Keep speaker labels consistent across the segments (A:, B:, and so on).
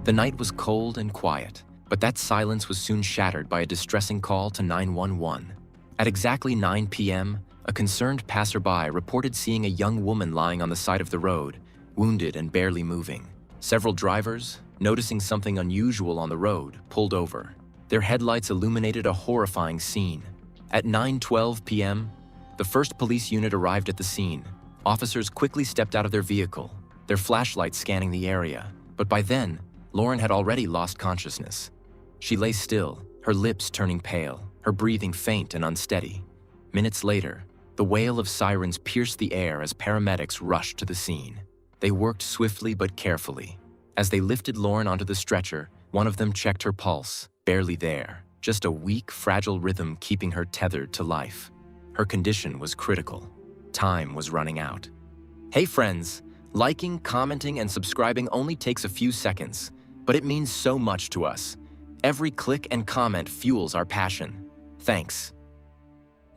A: The night was cold and quiet, but that silence was soon shattered by a distressing call to 911. At exactly 9 p.m., a concerned passerby reported seeing a young woman lying on the side of the road, wounded and barely moving. Several drivers, noticing something unusual on the road, pulled over. Their headlights illuminated a horrifying scene. At 9:12 p.m., the first police unit arrived at the scene. Officers quickly stepped out of their vehicle, their flashlights scanning the area. But by then, Lauren had already lost consciousness. She lay still, her lips turning pale, her breathing faint and unsteady. Minutes later, the wail of sirens pierced the air as paramedics rushed to the scene. They worked swiftly but carefully. As they lifted Lauren onto the stretcher, one of them checked her pulse, barely there, just a weak, fragile rhythm keeping her tethered to life. Her condition was critical. Time was running out. Hey friends, liking, commenting, and subscribing only takes a few seconds, but it means so much to us. Every click and comment fuels our passion. Thanks.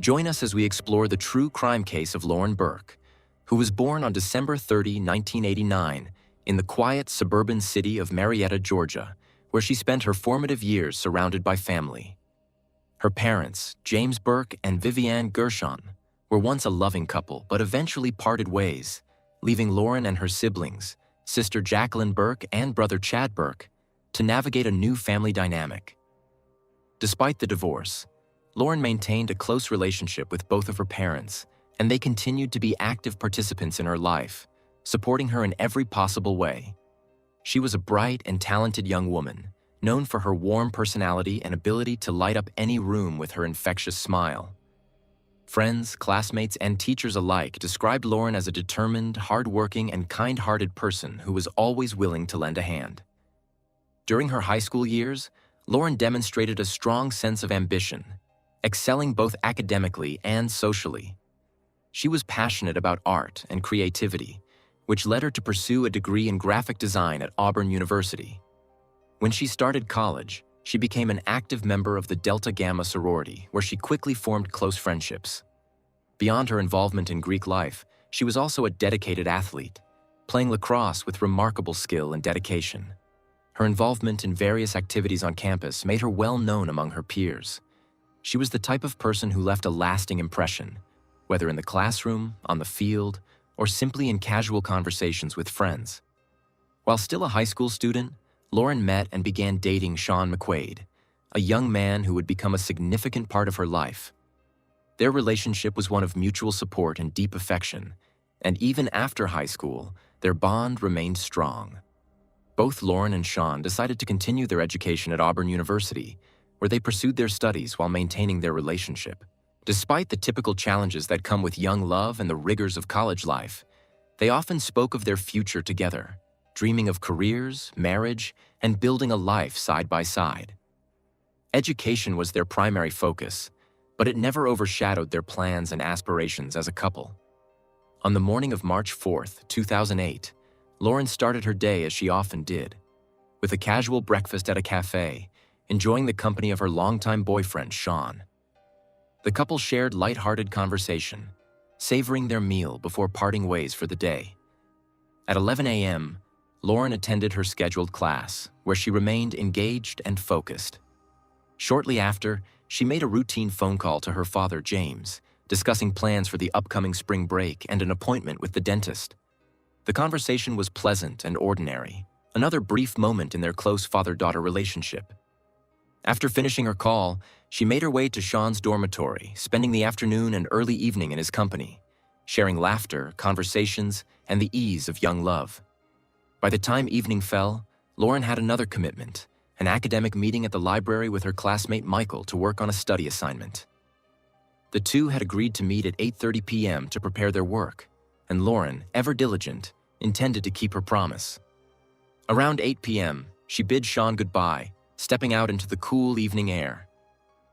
A: Join us as we explore the true crime case of Lauren Burke, who was born on December 30, 1989, in the quiet suburban city of Marietta, Georgia, where she spent her formative years surrounded by family. Her parents, James Burke and Viviane Gershon, were once a loving couple but eventually parted ways, leaving Lauren and her siblings, sister Jacqueline Burke and brother Chad Burke, to navigate a new family dynamic. Despite the divorce, Lauren maintained a close relationship with both of her parents, and they continued to be active participants in her life, supporting her in every possible way. She was a bright and talented young woman, known for her warm personality and ability to light up any room with her infectious smile. Friends, classmates, and teachers alike described Lauren as a determined, hardworking, and kind-hearted person who was always willing to lend a hand. During her high school years, Lauren demonstrated a strong sense of ambition, excelling both academically and socially. She was passionate about art and creativity, which led her to pursue a degree in graphic design at Auburn University. When she started college, she became an active member of the Delta Gamma sorority, where she quickly formed close friendships. Beyond her involvement in Greek life, she was also a dedicated athlete, playing lacrosse with remarkable skill and dedication. Her involvement in various activities on campus made her well known among her peers. She was the type of person who left a lasting impression, whether in the classroom, on the field, or simply in casual conversations with friends. While still a high school student, Lauren met and began dating Sean McQuaid, a young man who would become a significant part of her life. Their relationship was one of mutual support and deep affection, and even after high school, their bond remained strong. Both Lauren and Sean decided to continue their education at Auburn University, where they pursued their studies while maintaining their relationship. Despite the typical challenges that come with young love and the rigors of college life, they often spoke of their future together, dreaming of careers, marriage, and building a life side by side. Education was their primary focus, but it never overshadowed their plans and aspirations as a couple. On the morning of March 4, 2008, Lauren started her day as she often did, with a casual breakfast at a cafe, enjoying the company of her longtime boyfriend, Sean. The couple shared light-hearted conversation, savoring their meal before parting ways for the day. At 11 a.m., Lauren attended her scheduled class, where she remained engaged and focused. Shortly after, she made a routine phone call to her father, James, discussing plans for the upcoming spring break and an appointment with the dentist. The conversation was pleasant and ordinary, another brief moment in their close father-daughter relationship. After finishing her call, she made her way to Sean's dormitory, spending the afternoon and early evening in his company, sharing laughter, conversations, and the ease of young love. By the time evening fell, Lauren had another commitment, an academic meeting at the library with her classmate Michael to work on a study assignment. The two had agreed to meet at 8:30 p.m. to prepare their work, and Lauren, ever diligent, intended to keep her promise. Around 8 p.m., she bid Sean goodbye, stepping out into the cool evening air.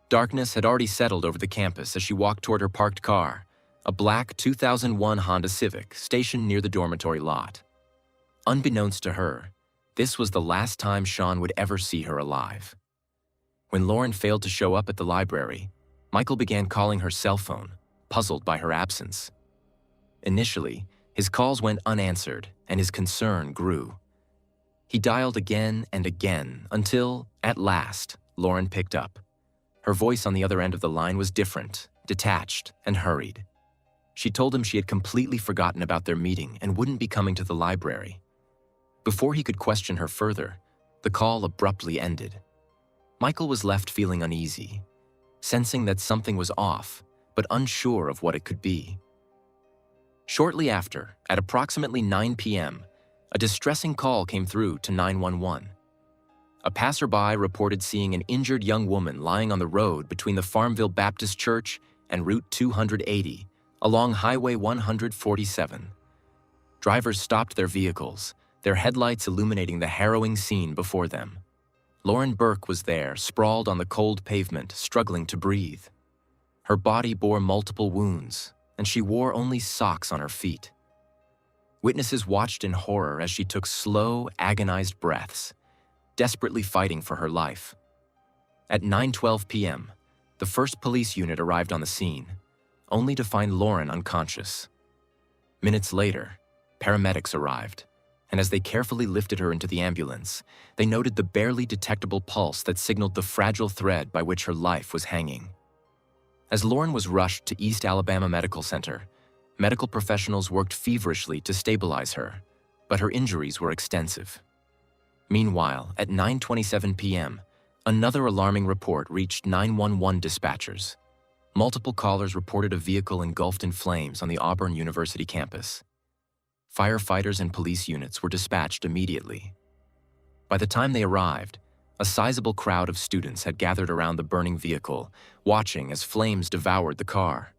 A: Darkness had already settled over the campus as she walked toward her parked car, a black 2001 Honda Civic stationed near the dormitory lot. Unbeknownst to her, this was the last time Sean would ever see her alive. When Lauren failed to show up at the library, Michael began calling her cell phone, puzzled by her absence. Initially, his calls went unanswered, and his concern grew. He dialed again and again until, at last, Lauren picked up. Her voice on the other end of the line was different, detached, and hurried. She told him she had completely forgotten about their meeting and wouldn't be coming to the library. Before he could question her further, the call abruptly ended. Michael was left feeling uneasy, sensing that something was off, but unsure of what it could be. Shortly after, at approximately 9 p.m., a distressing call came through to 911. A passerby reported seeing an injured young woman lying on the road between the Farmville Baptist Church and Route 280 along Highway 147. Drivers stopped their vehicles, their headlights illuminating the harrowing scene before them. Lauren Burke was there, sprawled on the cold pavement, struggling to breathe. Her body bore multiple wounds, and she wore only socks on her feet. Witnesses watched in horror as she took slow, agonized breaths, desperately fighting for her life. At 9:12 p.m., the first police unit arrived on the scene, only to find Lauren unconscious. Minutes later, paramedics arrived, and as they carefully lifted her into the ambulance, they noted the barely detectable pulse that signaled the fragile thread by which her life was hanging. As Lauren was rushed to East Alabama Medical Center, medical professionals worked feverishly to stabilize her, but her injuries were extensive. Meanwhile, at 9:27 p.m., another alarming report reached 911 dispatchers. Multiple callers reported a vehicle engulfed in flames on the Auburn University campus. Firefighters and police units were dispatched immediately. By the time they arrived, a sizable crowd of students had gathered around the burning vehicle, watching as flames devoured the car.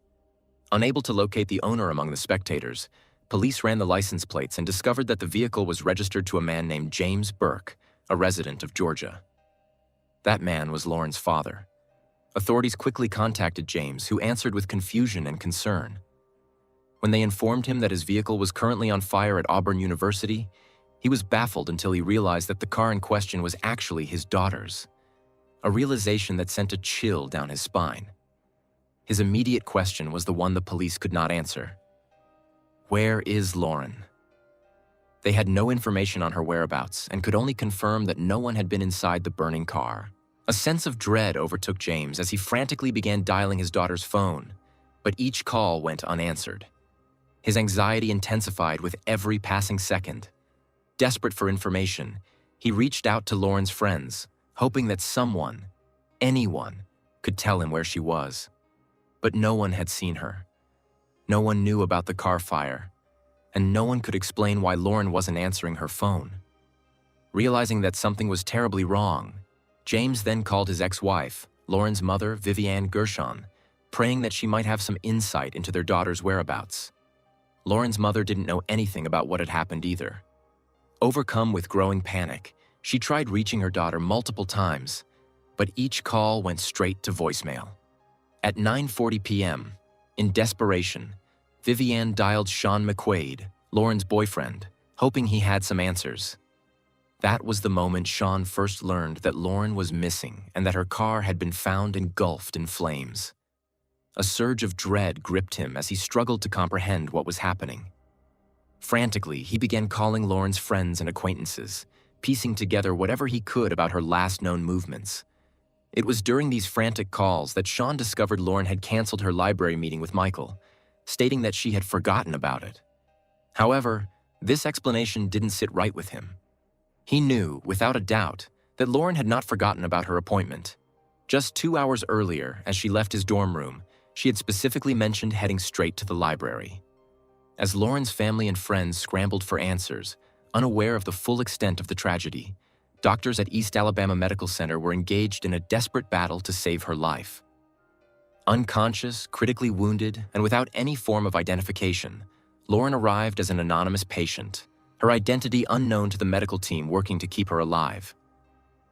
A: Unable to locate the owner among the spectators, police ran the license plates and discovered that the vehicle was registered to a man named James Burke, a resident of Georgia. That man was Lauren's father. Authorities quickly contacted James, who answered with confusion and concern. When they informed him that his vehicle was currently on fire at Auburn University, he was baffled until he realized that the car in question was actually his daughter's, a realization that sent a chill down his spine. His immediate question was the one the police could not answer. Where is Lauren? They had no information on her whereabouts and could only confirm that no one had been inside the burning car. A sense of dread overtook James as he frantically began dialing his daughter's phone, but each call went unanswered. His anxiety intensified with every passing second. Desperate for information, he reached out to Lauren's friends, hoping that someone, anyone, could tell him where she was. But no one had seen her. No one knew about the car fire, and no one could explain why Lauren wasn't answering her phone. Realizing that something was terribly wrong, James then called his ex-wife, Lauren's mother, Vivian Gershon, praying that she might have some insight into their daughter's whereabouts. Lauren's mother didn't know anything about what had happened either. Overcome with growing panic, she tried reaching her daughter multiple times, but each call went straight to voicemail. At 9:40 p.m., in desperation, Vivian dialed Sean McQuaid, Lauren's boyfriend, hoping he had some answers. That was the moment Sean first learned that Lauren was missing and that her car had been found engulfed in flames. A surge of dread gripped him as he struggled to comprehend what was happening. Frantically, he began calling Lauren's friends and acquaintances, piecing together whatever he could about her last known movements. It was during these frantic calls that Sean discovered Lauren had canceled her library meeting with Michael, stating that she had forgotten about it. However, this explanation didn't sit right with him. He knew, without a doubt, that Lauren had not forgotten about her appointment. Just 2 hours earlier, as she left his dorm room, she had specifically mentioned heading straight to the library. As Lauren's family and friends scrambled for answers, unaware of the full extent of the tragedy, doctors at East Alabama Medical Center were engaged in a desperate battle to save her life. Unconscious, critically wounded, and without any form of identification, Lauren arrived as an anonymous patient, her identity unknown to the medical team working to keep her alive.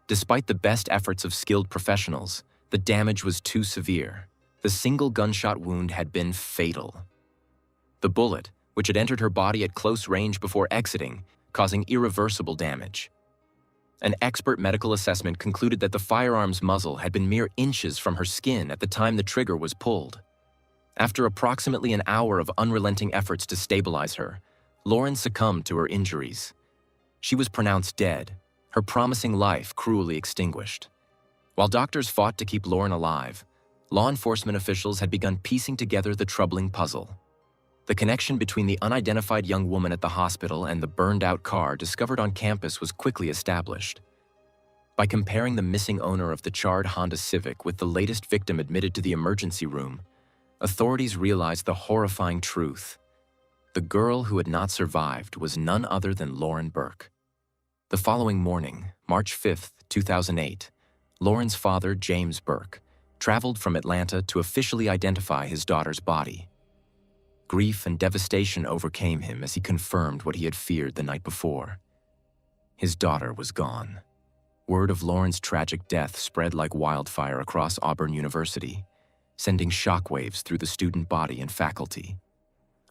A: Despite the best efforts of skilled professionals, the damage was too severe. The single gunshot wound had been fatal. The bullet, which had entered her body at close range before exiting, causing irreversible damage. An expert medical assessment concluded that the firearm's muzzle had been mere inches from her skin at the time the trigger was pulled. After approximately an hour of unrelenting efforts to stabilize her, Lauren succumbed to her injuries. She was pronounced dead, her promising life cruelly extinguished. While doctors fought to keep Lauren alive, law enforcement officials had begun piecing together the troubling puzzle. The connection between the unidentified young woman at the hospital and the burned-out car discovered on campus was quickly established. By comparing the missing owner of the charred Honda Civic with the latest victim admitted to the emergency room, authorities realized the horrifying truth. The girl who had not survived was none other than Lauren Burke. The following morning, March 5, 2008, Lauren's father, James Burke, traveled from Atlanta to officially identify his daughter's body. Grief and devastation overcame him as he confirmed what he had feared the night before. His daughter was gone. Word of Lauren's tragic death spread like wildfire across Auburn University, sending shockwaves through the student body and faculty.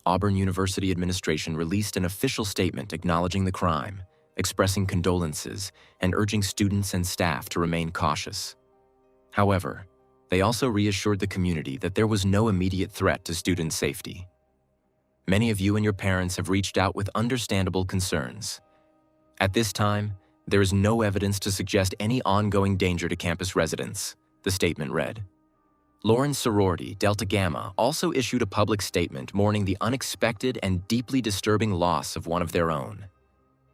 A: Auburn University administration released an official statement acknowledging the crime, expressing condolences, and urging students and staff to remain cautious. However, they also reassured the community that there was no immediate threat to student safety. Many of you and your parents have reached out with understandable concerns. At this time, there is no evidence to suggest any ongoing danger to campus residents, the statement read. Lauren's sorority, Delta Gamma, also issued a public statement mourning the unexpected and deeply disturbing loss of one of their own.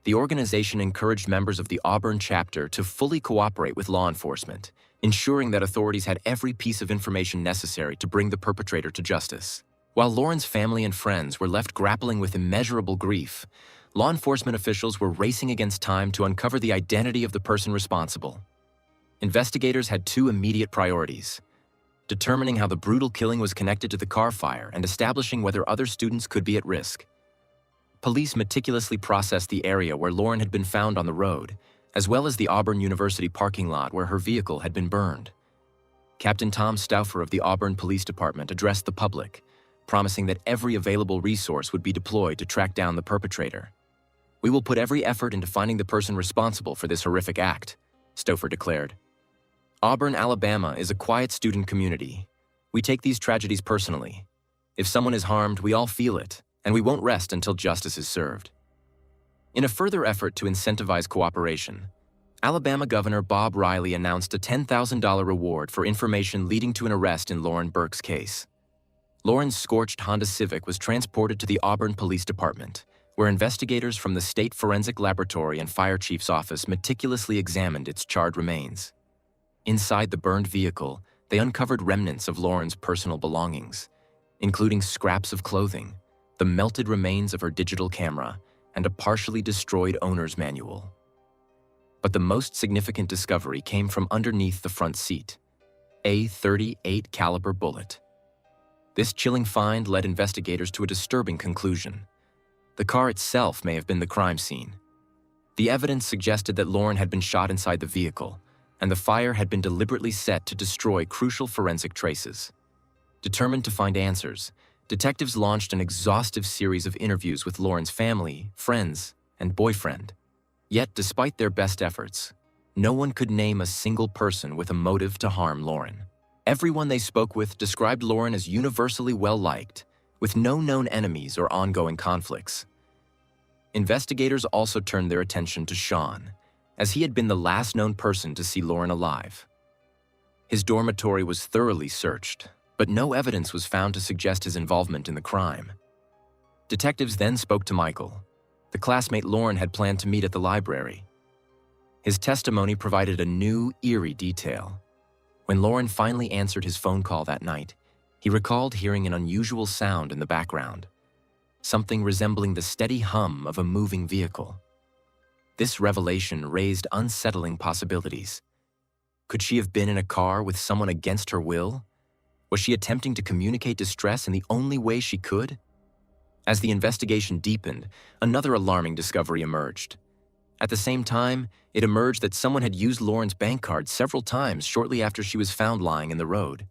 A: The organization encouraged members of the Auburn chapter to fully cooperate with law enforcement, ensuring that authorities had every piece of information necessary to bring the perpetrator to justice. While Lauren's family and friends were left grappling with immeasurable grief, law enforcement officials were racing against time to uncover the identity of the person responsible. Investigators had two immediate priorities: determining how the brutal killing was connected to the car fire and establishing whether other students could be at risk. Police meticulously processed the area where Lauren had been found on the road, as well as the Auburn University parking lot where her vehicle had been burned. Captain Tom Stauffer of the Auburn Police Department addressed the public, promising that every available resource would be deployed to track down the perpetrator. "We will put every effort into finding the person responsible for this horrific act," Stauffer declared. Auburn, Alabama is a quiet student community. We take these tragedies personally. If someone is harmed, we all feel it, and we won't rest until justice is served. In a further effort to incentivize cooperation, Alabama Governor Bob Riley announced a $10,000 reward for information leading to an arrest in Lauren Burke's case. Lauren's scorched Honda Civic was transported to the Auburn Police Department, where investigators from the State Forensic Laboratory and Fire Chief's office meticulously examined its charred remains. Inside the burned vehicle, they uncovered remnants of Lauren's personal belongings, including scraps of clothing, the melted remains of her digital camera, and a partially destroyed owner's manual. But the most significant discovery came from underneath the front seat: a .38 caliber bullet. This chilling find led investigators to a disturbing conclusion. The car itself may have been the crime scene. The evidence suggested that Lauren had been shot inside the vehicle, and the fire had been deliberately set to destroy crucial forensic traces. Determined to find answers, detectives launched an exhaustive series of interviews with Lauren's family, friends, and boyfriend. Yet, despite their best efforts, no one could name a single person with a motive to harm Lauren. Everyone they spoke with described Lauren as universally well-liked, with no known enemies or ongoing conflicts. Investigators also turned their attention to Sean, as he had been the last known person to see Lauren alive. His dormitory was thoroughly searched, but no evidence was found to suggest his involvement in the crime. Detectives then spoke to Michael, the classmate Lauren had planned to meet at the library. His testimony provided a new, eerie detail. When Lauren finally answered his phone call that night, he recalled hearing an unusual sound in the background, something resembling the steady hum of a moving vehicle. This revelation raised unsettling possibilities. Could she have been in a car with someone against her will? Was she attempting to communicate distress in the only way she could? As the investigation deepened, another alarming discovery emerged. At the same time, it emerged that someone had used Lauren's bank card several times shortly after she was found lying in the road.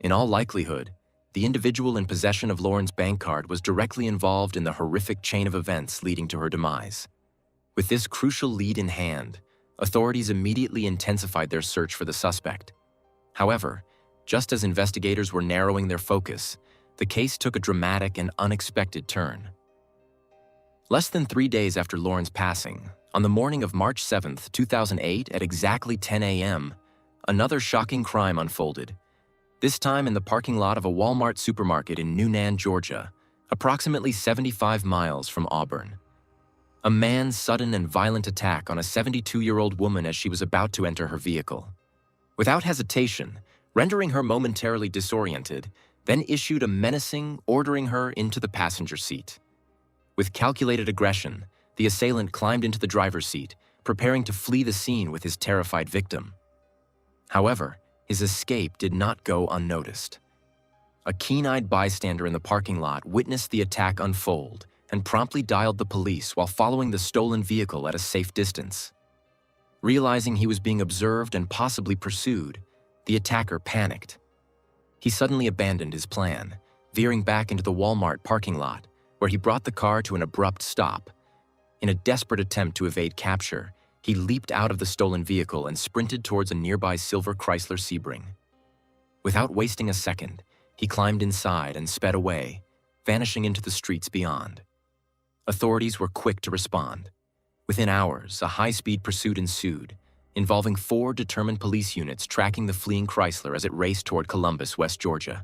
A: In all likelihood, the individual in possession of Lauren's bank card was directly involved in the horrific chain of events leading to her demise. With this crucial lead in hand, authorities immediately intensified their search for the suspect. However, just as investigators were narrowing their focus, the case took a dramatic and unexpected turn. Less than 3 days after Lauren's passing, on the morning of March 7, 2008, at exactly 10 a.m., another shocking crime unfolded, this time in the parking lot of a Walmart supermarket in Newnan, Georgia, approximately 75 miles from Auburn. A man's sudden and violent attack on a 72-year-old woman as she was about to enter her vehicle. Without hesitation, rendering her momentarily disoriented, then issued a menacing, ordering her into the passenger seat. With calculated aggression, the assailant climbed into the driver's seat, preparing to flee the scene with his terrified victim. However, his escape did not go unnoticed. A keen-eyed bystander in the parking lot witnessed the attack unfold and promptly dialed the police while following the stolen vehicle at a safe distance. Realizing he was being observed and possibly pursued, the attacker panicked. He suddenly abandoned his plan, veering back into the Walmart parking lot, where he brought the car to an abrupt stop. In a desperate attempt to evade capture, he leaped out of the stolen vehicle and sprinted towards a nearby silver Chrysler Sebring. Without wasting a second, he climbed inside and sped away, vanishing into the streets beyond. Authorities were quick to respond. Within hours, a high-speed pursuit ensued, involving 4 determined police units tracking the fleeing Chrysler as it raced toward Columbus, West Georgia.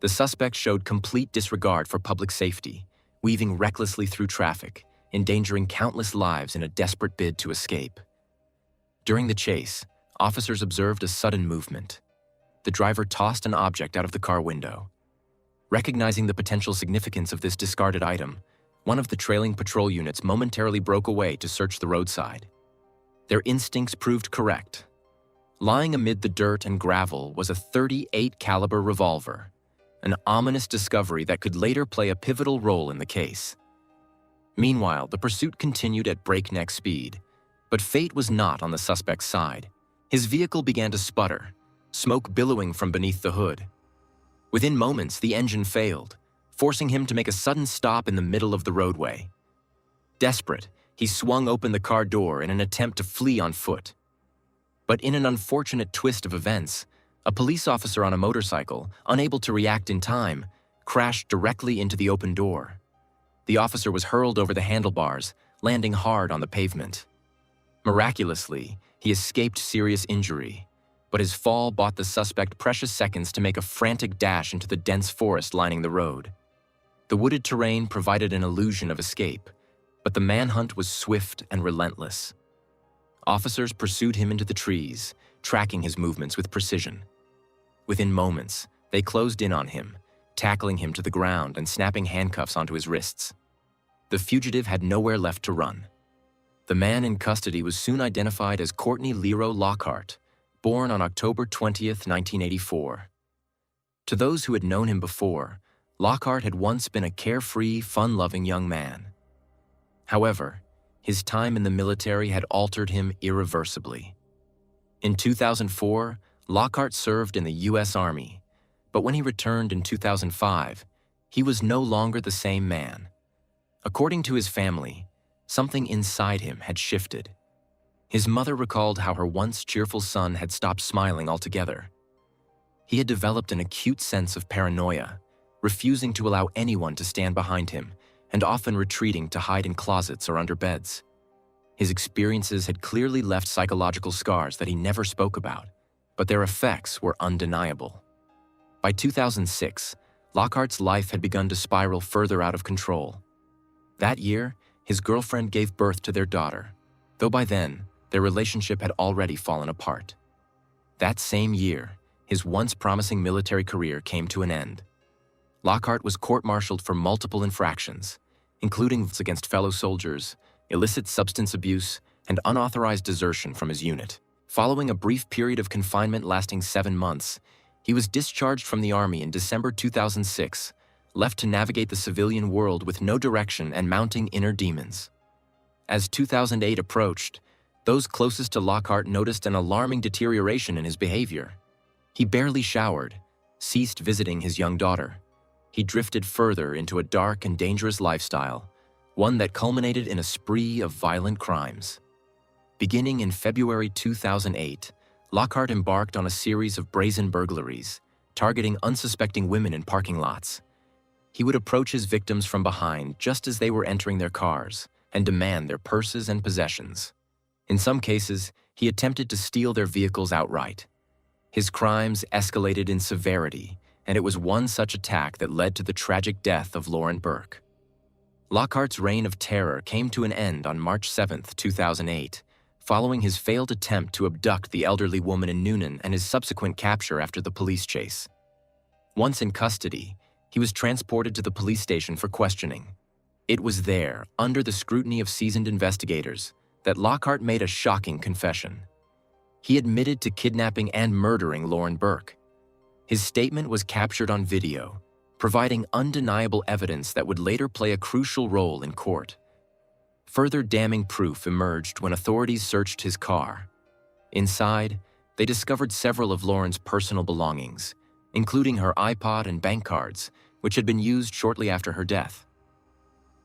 A: The suspect showed complete disregard for public safety, weaving recklessly through traffic, endangering countless lives in a desperate bid to escape. During the chase, officers observed a sudden movement. The driver tossed an object out of the car window. Recognizing the potential significance of this discarded item, one of the trailing patrol units momentarily broke away to search the roadside. Their instincts proved correct. Lying amid the dirt and gravel was a .38 caliber revolver, an ominous discovery that could later play a pivotal role in the case. Meanwhile, the pursuit continued at breakneck speed, but fate was not on the suspect's side. His vehicle began to sputter, smoke billowing from beneath the hood. Within moments, the engine failed, forcing him to make a sudden stop in the middle of the roadway. Desperate, he swung open the car door in an attempt to flee on foot. But in an unfortunate twist of events, a police officer on a motorcycle, unable to react in time, crashed directly into the open door. The officer was hurled over the handlebars, landing hard on the pavement. Miraculously, he escaped serious injury, but his fall bought the suspect precious seconds to make a frantic dash into the dense forest lining the road. The wooded terrain provided an illusion of escape, but the manhunt was swift and relentless. Officers pursued him into the trees, tracking his movements with precision. Within moments, they closed in on him, tackling him to the ground and snapping handcuffs onto his wrists. The fugitive had nowhere left to run. The man in custody was soon identified as Courtney Lero Lockhart, born on October 20, 1984. To those who had known him before, Lockhart had once been a carefree, fun-loving young man. However, his time in the military had altered him irreversibly. In 2004, Lockhart served in the U.S. Army, but when he returned in 2005, he was no longer the same man. According to his family, something inside him had shifted. His mother recalled how her once cheerful son had stopped smiling altogether. He had developed an acute sense of paranoia, refusing to allow anyone to stand behind him and often retreating to hide in closets or under beds. His experiences had clearly left psychological scars that he never spoke about, but their effects were undeniable. By 2006, Lockhart's life had begun to spiral further out of control. That year, his girlfriend gave birth to their daughter, though by then, their relationship had already fallen apart. That same year, his once promising military career came to an end. Lockhart was court-martialed for multiple infractions, including against fellow soldiers, illicit substance abuse, and unauthorized desertion from his unit. Following a brief period of confinement lasting 7 months, he was discharged from the Army in December 2006, left to navigate the civilian world with no direction and mounting inner demons. As 2008 approached, those closest to Lockhart noticed an alarming deterioration in his behavior. He barely showered, ceased visiting his young daughter. He drifted further into a dark and dangerous lifestyle, one that culminated in a spree of violent crimes. Beginning in February 2008, Lockhart embarked on a series of brazen burglaries, targeting unsuspecting women in parking lots. He would approach his victims from behind just as they were entering their cars and demand their purses and possessions. In some cases, he attempted to steal their vehicles outright. His crimes escalated in severity, and it was one such attack that led to the tragic death of Lauren Burke. Lockhart's reign of terror came to an end on March 7, 2008, following his failed attempt to abduct the elderly woman in Noonan and his subsequent capture after the police chase. Once in custody, he was transported to the police station for questioning. It was there, under the scrutiny of seasoned investigators, that Lockhart made a shocking confession. He admitted to kidnapping and murdering Lauren Burke. His statement was captured on video, providing undeniable evidence that would later play a crucial role in court. Further damning proof emerged when authorities searched his car. Inside, they discovered several of Lauren's personal belongings, including her iPod and bank cards, which had been used shortly after her death.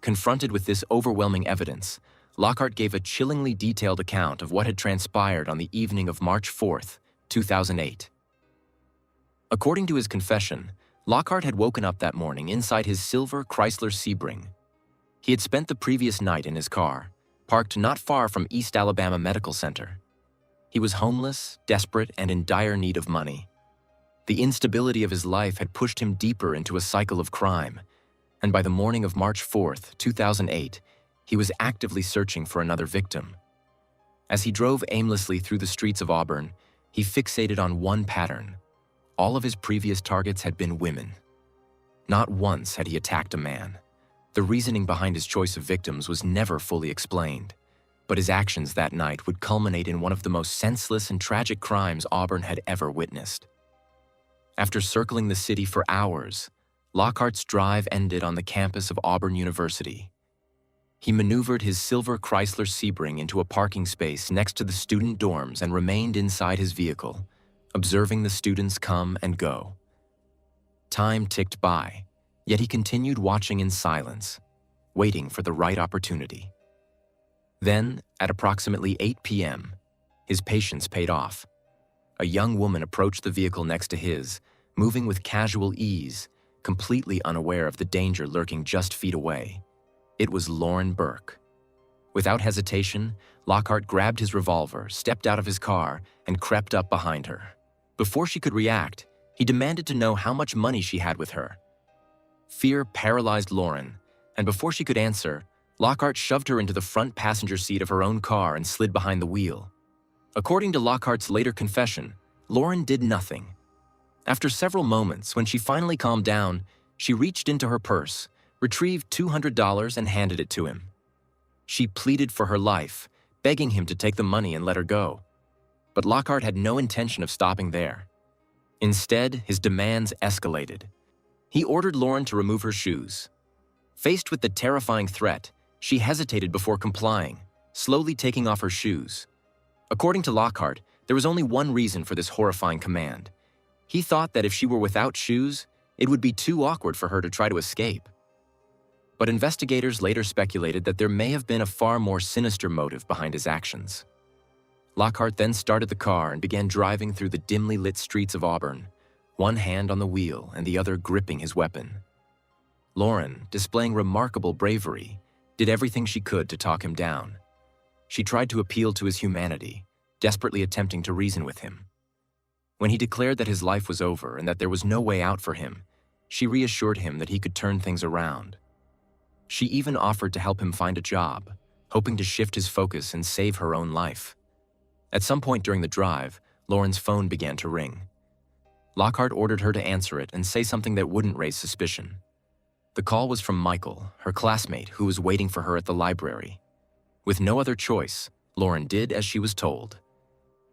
A: Confronted with this overwhelming evidence, Lockhart gave a chillingly detailed account of what had transpired on the evening of March 4, 2008. According to his confession, Lockhart had woken up that morning inside his silver Chrysler Sebring. He had spent the previous night in his car, parked not far from East Alabama Medical Center. He was homeless, desperate, and in dire need of money. The instability of his life had pushed him deeper into a cycle of crime, and by the morning of March 4, 2008, he was actively searching for another victim. As he drove aimlessly through the streets of Auburn, he fixated on one pattern. All of his previous targets had been women. Not once had he attacked a man. The reasoning behind his choice of victims was never fully explained, but his actions that night would culminate in one of the most senseless and tragic crimes Auburn had ever witnessed. After circling the city for hours, Lockhart's drive ended on the campus of Auburn University. He maneuvered his silver Chrysler Sebring into a parking space next to the student dorms and remained inside his vehicle, observing the students come and go. Time ticked by, yet he continued watching in silence, waiting for the right opportunity. Then, at approximately 8 p.m., his patience paid off. A young woman approached the vehicle next to his, moving with casual ease, completely unaware of the danger lurking just feet away. It was Lauren Burke. Without hesitation, Lockhart grabbed his revolver, stepped out of his car, and crept up behind her. Before she could react, he demanded to know how much money she had with her. Fear paralyzed Lauren, and before she could answer, Lockhart shoved her into the front passenger seat of her own car and slid behind the wheel. According to Lockhart's later confession, Lauren did nothing. After several moments, when she finally calmed down, she reached into her purse, retrieved $200 and handed it to him. She pleaded for her life, begging him to take the money and let her go. But Lockhart had no intention of stopping there. Instead, his demands escalated. He ordered Lauren to remove her shoes. Faced with the terrifying threat, she hesitated before complying, slowly taking off her shoes. According to Lockhart, there was only one reason for this horrifying command. He thought that if she were without shoes, it would be too awkward for her to try to escape. But investigators later speculated that there may have been a far more sinister motive behind his actions. Lockhart then started the car and began driving through the dimly lit streets of Auburn, one hand on the wheel and the other gripping his weapon. Lauren, displaying remarkable bravery, did everything she could to talk him down. She tried to appeal to his humanity, desperately attempting to reason with him. When he declared that his life was over and that there was no way out for him, she reassured him that he could turn things around. She even offered to help him find a job, hoping to shift his focus and save her own life. At some point during the drive, Lauren's phone began to ring. Lockhart ordered her to answer it and say something that wouldn't raise suspicion. The call was from Michael, her classmate, who was waiting for her at the library. With no other choice, Lauren did as she was told.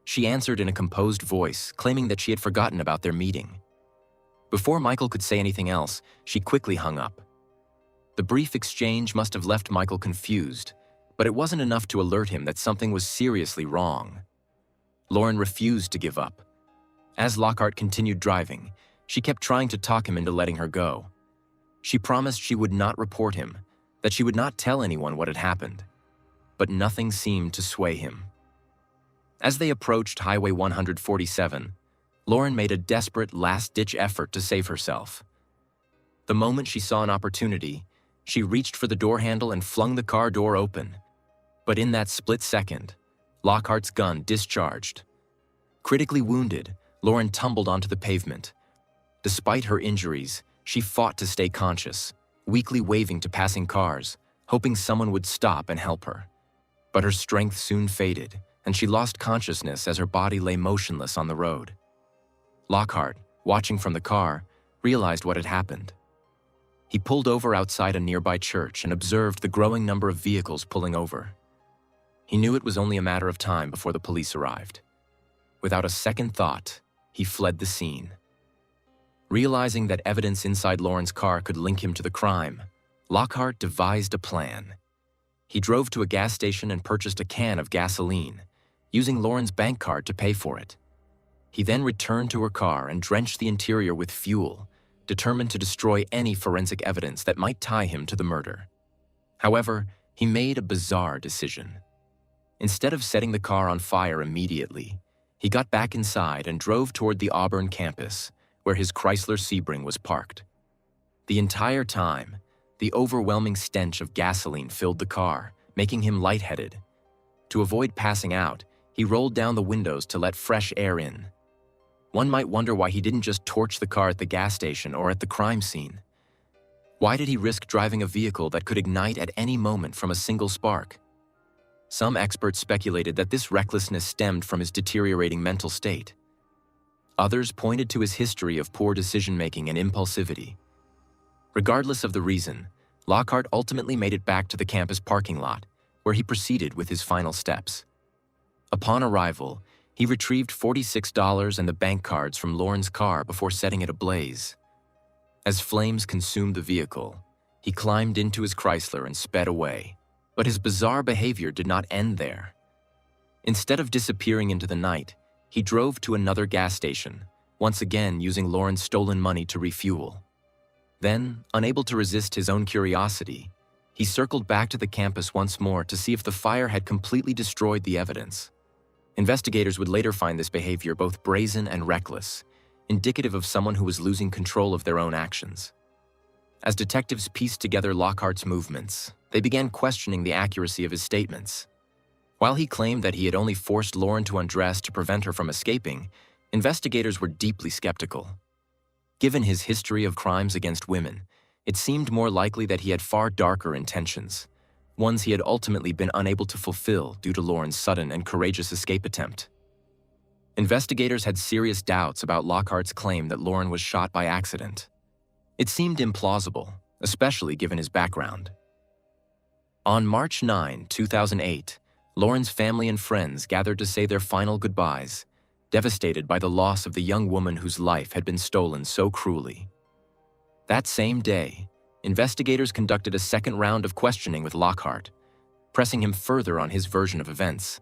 A: She answered in a composed voice, claiming that she had forgotten about their meeting. Before Michael could say anything else, she quickly hung up. The brief exchange must have left Michael confused, but it wasn't enough to alert him that something was seriously wrong. Lauren refused to give up. As Lockhart continued driving, she kept trying to talk him into letting her go. She promised she would not report him, that she would not tell anyone what had happened. But nothing seemed to sway him. As they approached Highway 147, Lauren made a desperate last-ditch effort to save herself. The moment she saw an opportunity, she reached for the door handle and flung the car door open. But in that split second, Lockhart's gun discharged. Critically wounded, Lauren tumbled onto the pavement. Despite her injuries, she fought to stay conscious, weakly waving to passing cars, hoping someone would stop and help her. But her strength soon faded, and she lost consciousness as her body lay motionless on the road. Lockhart, watching from the car, realized what had happened. He pulled over outside a nearby church and observed the growing number of vehicles pulling over. He knew it was only a matter of time before the police arrived. Without a second thought, he fled the scene. Realizing that evidence inside Lauren's car could link him to the crime, Lockhart devised a plan. He drove to a gas station and purchased a can of gasoline, using Lauren's bank card to pay for it. He then returned to her car and drenched the interior with fuel, determined to destroy any forensic evidence that might tie him to the murder. However, he made a bizarre decision. Instead of setting the car on fire immediately, he got back inside and drove toward the Auburn campus, where his Chrysler Sebring was parked. The entire time, the overwhelming stench of gasoline filled the car, making him lightheaded. To avoid passing out, he rolled down the windows to let fresh air in. One might wonder why he didn't just torch the car at the gas station or at the crime scene. Why did he risk driving a vehicle that could ignite at any moment from a single spark? Some experts speculated that this recklessness stemmed from his deteriorating mental state. Others pointed to his history of poor decision-making and impulsivity. Regardless of the reason, Lockhart ultimately made it back to the campus parking lot, where he proceeded with his final steps. Upon arrival, he retrieved $46 and the bank cards from Lauren's car before setting it ablaze. As flames consumed the vehicle, he climbed into his Chrysler and sped away. But his bizarre behavior did not end there. Instead of disappearing into the night, he drove to another gas station, once again using Lauren's stolen money to refuel. Then, unable to resist his own curiosity, he circled back to the campus once more to see if the fire had completely destroyed the evidence. Investigators would later find this behavior both brazen and reckless, indicative of someone who was losing control of their own actions. As detectives pieced together Lockhart's movements, they began questioning the accuracy of his statements. While he claimed that he had only forced Lauren to undress to prevent her from escaping, investigators were deeply skeptical. Given his history of crimes against women, it seemed more likely that he had far darker intentions, ones he had ultimately been unable to fulfill due to Lauren's sudden and courageous escape attempt. Investigators had serious doubts about Lockhart's claim that Lauren was shot by accident. It seemed implausible, especially given his background. On March 9, 2008, Lauren's family and friends gathered to say their final goodbyes, devastated by the loss of the young woman whose life had been stolen so cruelly. That same day, investigators conducted a second round of questioning with Lockhart, pressing him further on his version of events.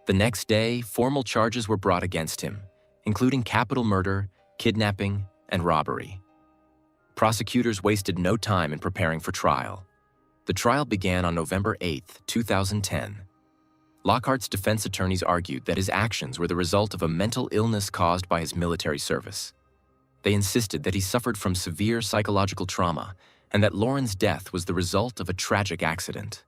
A: The next day, formal charges were brought against him, including capital murder, kidnapping, and robbery. Prosecutors wasted no time in preparing for trial. The trial began on November 8, 2010. Lockhart's defense attorneys argued that his actions were the result of a mental illness caused by his military service. They insisted that he suffered from severe psychological trauma and that Lauren's death was the result of a tragic accident.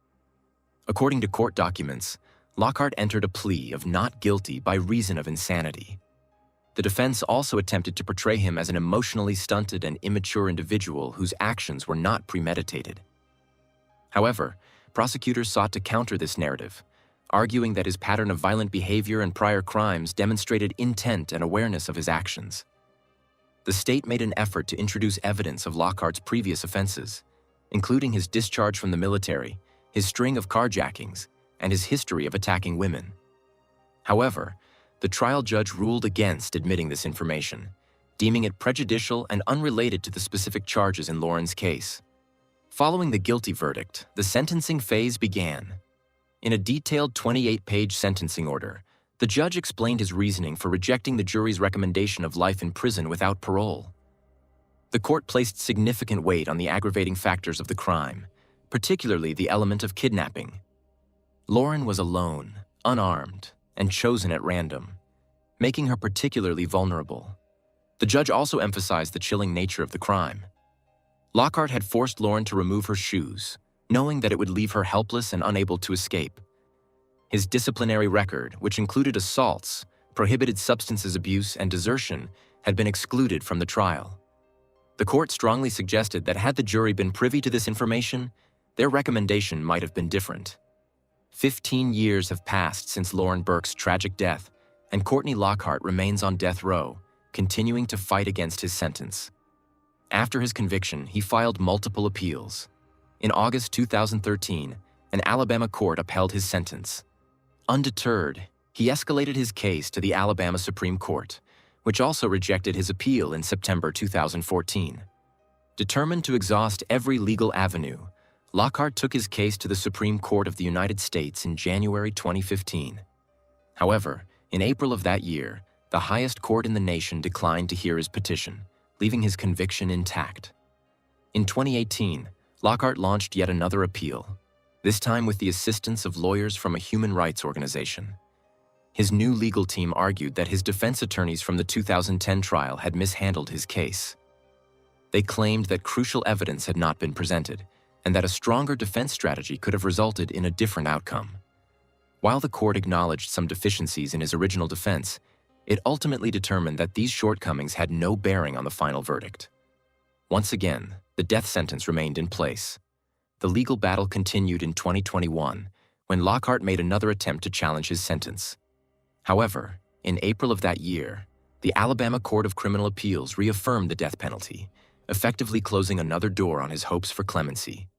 A: According to court documents, Lockhart entered a plea of not guilty by reason of insanity. The defense also attempted to portray him as an emotionally stunted and immature individual whose actions were not premeditated. However, prosecutors sought to counter this narrative, arguing that his pattern of violent behavior and prior crimes demonstrated intent and awareness of his actions. The state made an effort to introduce evidence of Lockhart's previous offenses, including his discharge from the military, his string of carjackings, and his history of attacking women. However, the trial judge ruled against admitting this information, deeming it prejudicial and unrelated to the specific charges in Lauren's case. Following the guilty verdict, the sentencing phase began. In a detailed 28-page sentencing order, the judge explained his reasoning for rejecting the jury's recommendation of life in prison without parole. The court placed significant weight on the aggravating factors of the crime, particularly the element of kidnapping. Lauren was alone, unarmed, and chosen at random, making her particularly vulnerable. The judge also emphasized the chilling nature of the crime. Lockhart had forced Lauren to remove her shoes, knowing that it would leave her helpless and unable to escape. His disciplinary record, which included assaults, prohibited substances abuse, and desertion, had been excluded from the trial. The court strongly suggested that had the jury been privy to this information, their recommendation might have been different. 15 years have passed since Lauren Burke's tragic death, and Courtney Lockhart remains on death row, continuing to fight against his sentence. After his conviction, he filed multiple appeals. In August 2013, an Alabama court upheld his sentence. Undeterred, he escalated his case to the Alabama Supreme Court, which also rejected his appeal in September 2014. Determined to exhaust every legal avenue, Lockhart took his case to the Supreme Court of the United States in January 2015. However, in April of that year, the highest court in the nation declined to hear his petition, leaving his conviction intact. In 2018, Lockhart launched yet another appeal, this time with the assistance of lawyers from a human rights organization. His new legal team argued that his defense attorneys from the 2010 trial had mishandled his case. They claimed that crucial evidence had not been presented, and that a stronger defense strategy could have resulted in a different outcome. While the court acknowledged some deficiencies in his original defense, it ultimately determined that these shortcomings had no bearing on the final verdict. Once again, the death sentence remained in place. The legal battle continued in 2021, when Lockhart made another attempt to challenge his sentence. However, in April of that year, the Alabama Court of Criminal Appeals reaffirmed the death penalty, effectively closing another door on his hopes for clemency.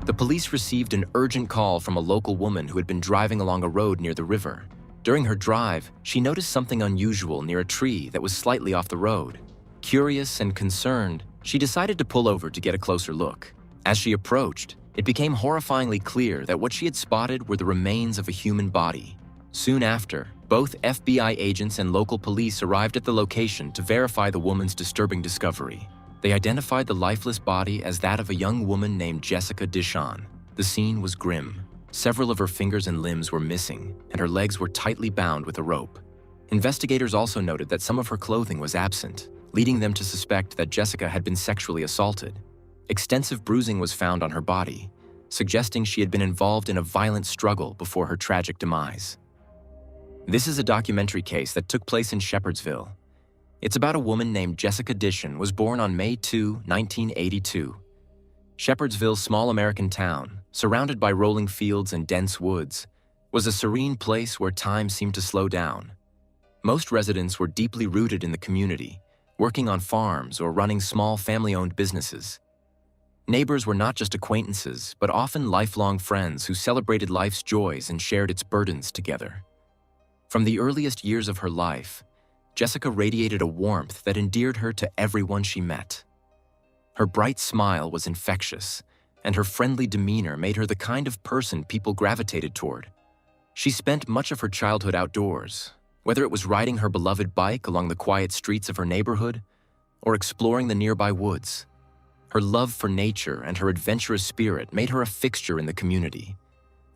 A: The police received an urgent call from a local woman who had been driving along a road near the river. During her drive, she noticed something unusual near a tree that was slightly off the road. Curious and concerned, she decided to pull over to get a closer look. As she approached, it became horrifyingly clear that what she had spotted were the remains of a human body. Soon after, both FBI agents and local police arrived at the location to verify the woman's disturbing discovery. They identified the lifeless body as that of a young woman named Jessica Dishon. The scene was grim. Several of her fingers and limbs were missing, and her legs were tightly bound with a rope. Investigators also noted that some of her clothing was absent, leading them to suspect that Jessica had been sexually assaulted. Extensive bruising was found on her body, suggesting she had been involved in a violent struggle before her tragic demise. This is a documentary case that took place in Shepherdsville. It's about a woman named Jessica Dishon, was born on May 2, 1982. Shepherdsville's small American town, surrounded by rolling fields and dense woods, was a serene place where time seemed to slow down. Most residents were deeply rooted in the community, working on farms or running small family-owned businesses. Neighbors were not just acquaintances, but often lifelong friends who celebrated life's joys and shared its burdens together. From the earliest years of her life, Jessica radiated a warmth that endeared her to everyone she met. Her bright smile was infectious, and her friendly demeanor made her the kind of person people gravitated toward. She spent much of her childhood outdoors, whether it was riding her beloved bike along the quiet streets of her neighborhood or exploring the nearby woods. Her love for nature and her adventurous spirit made her a fixture in the community,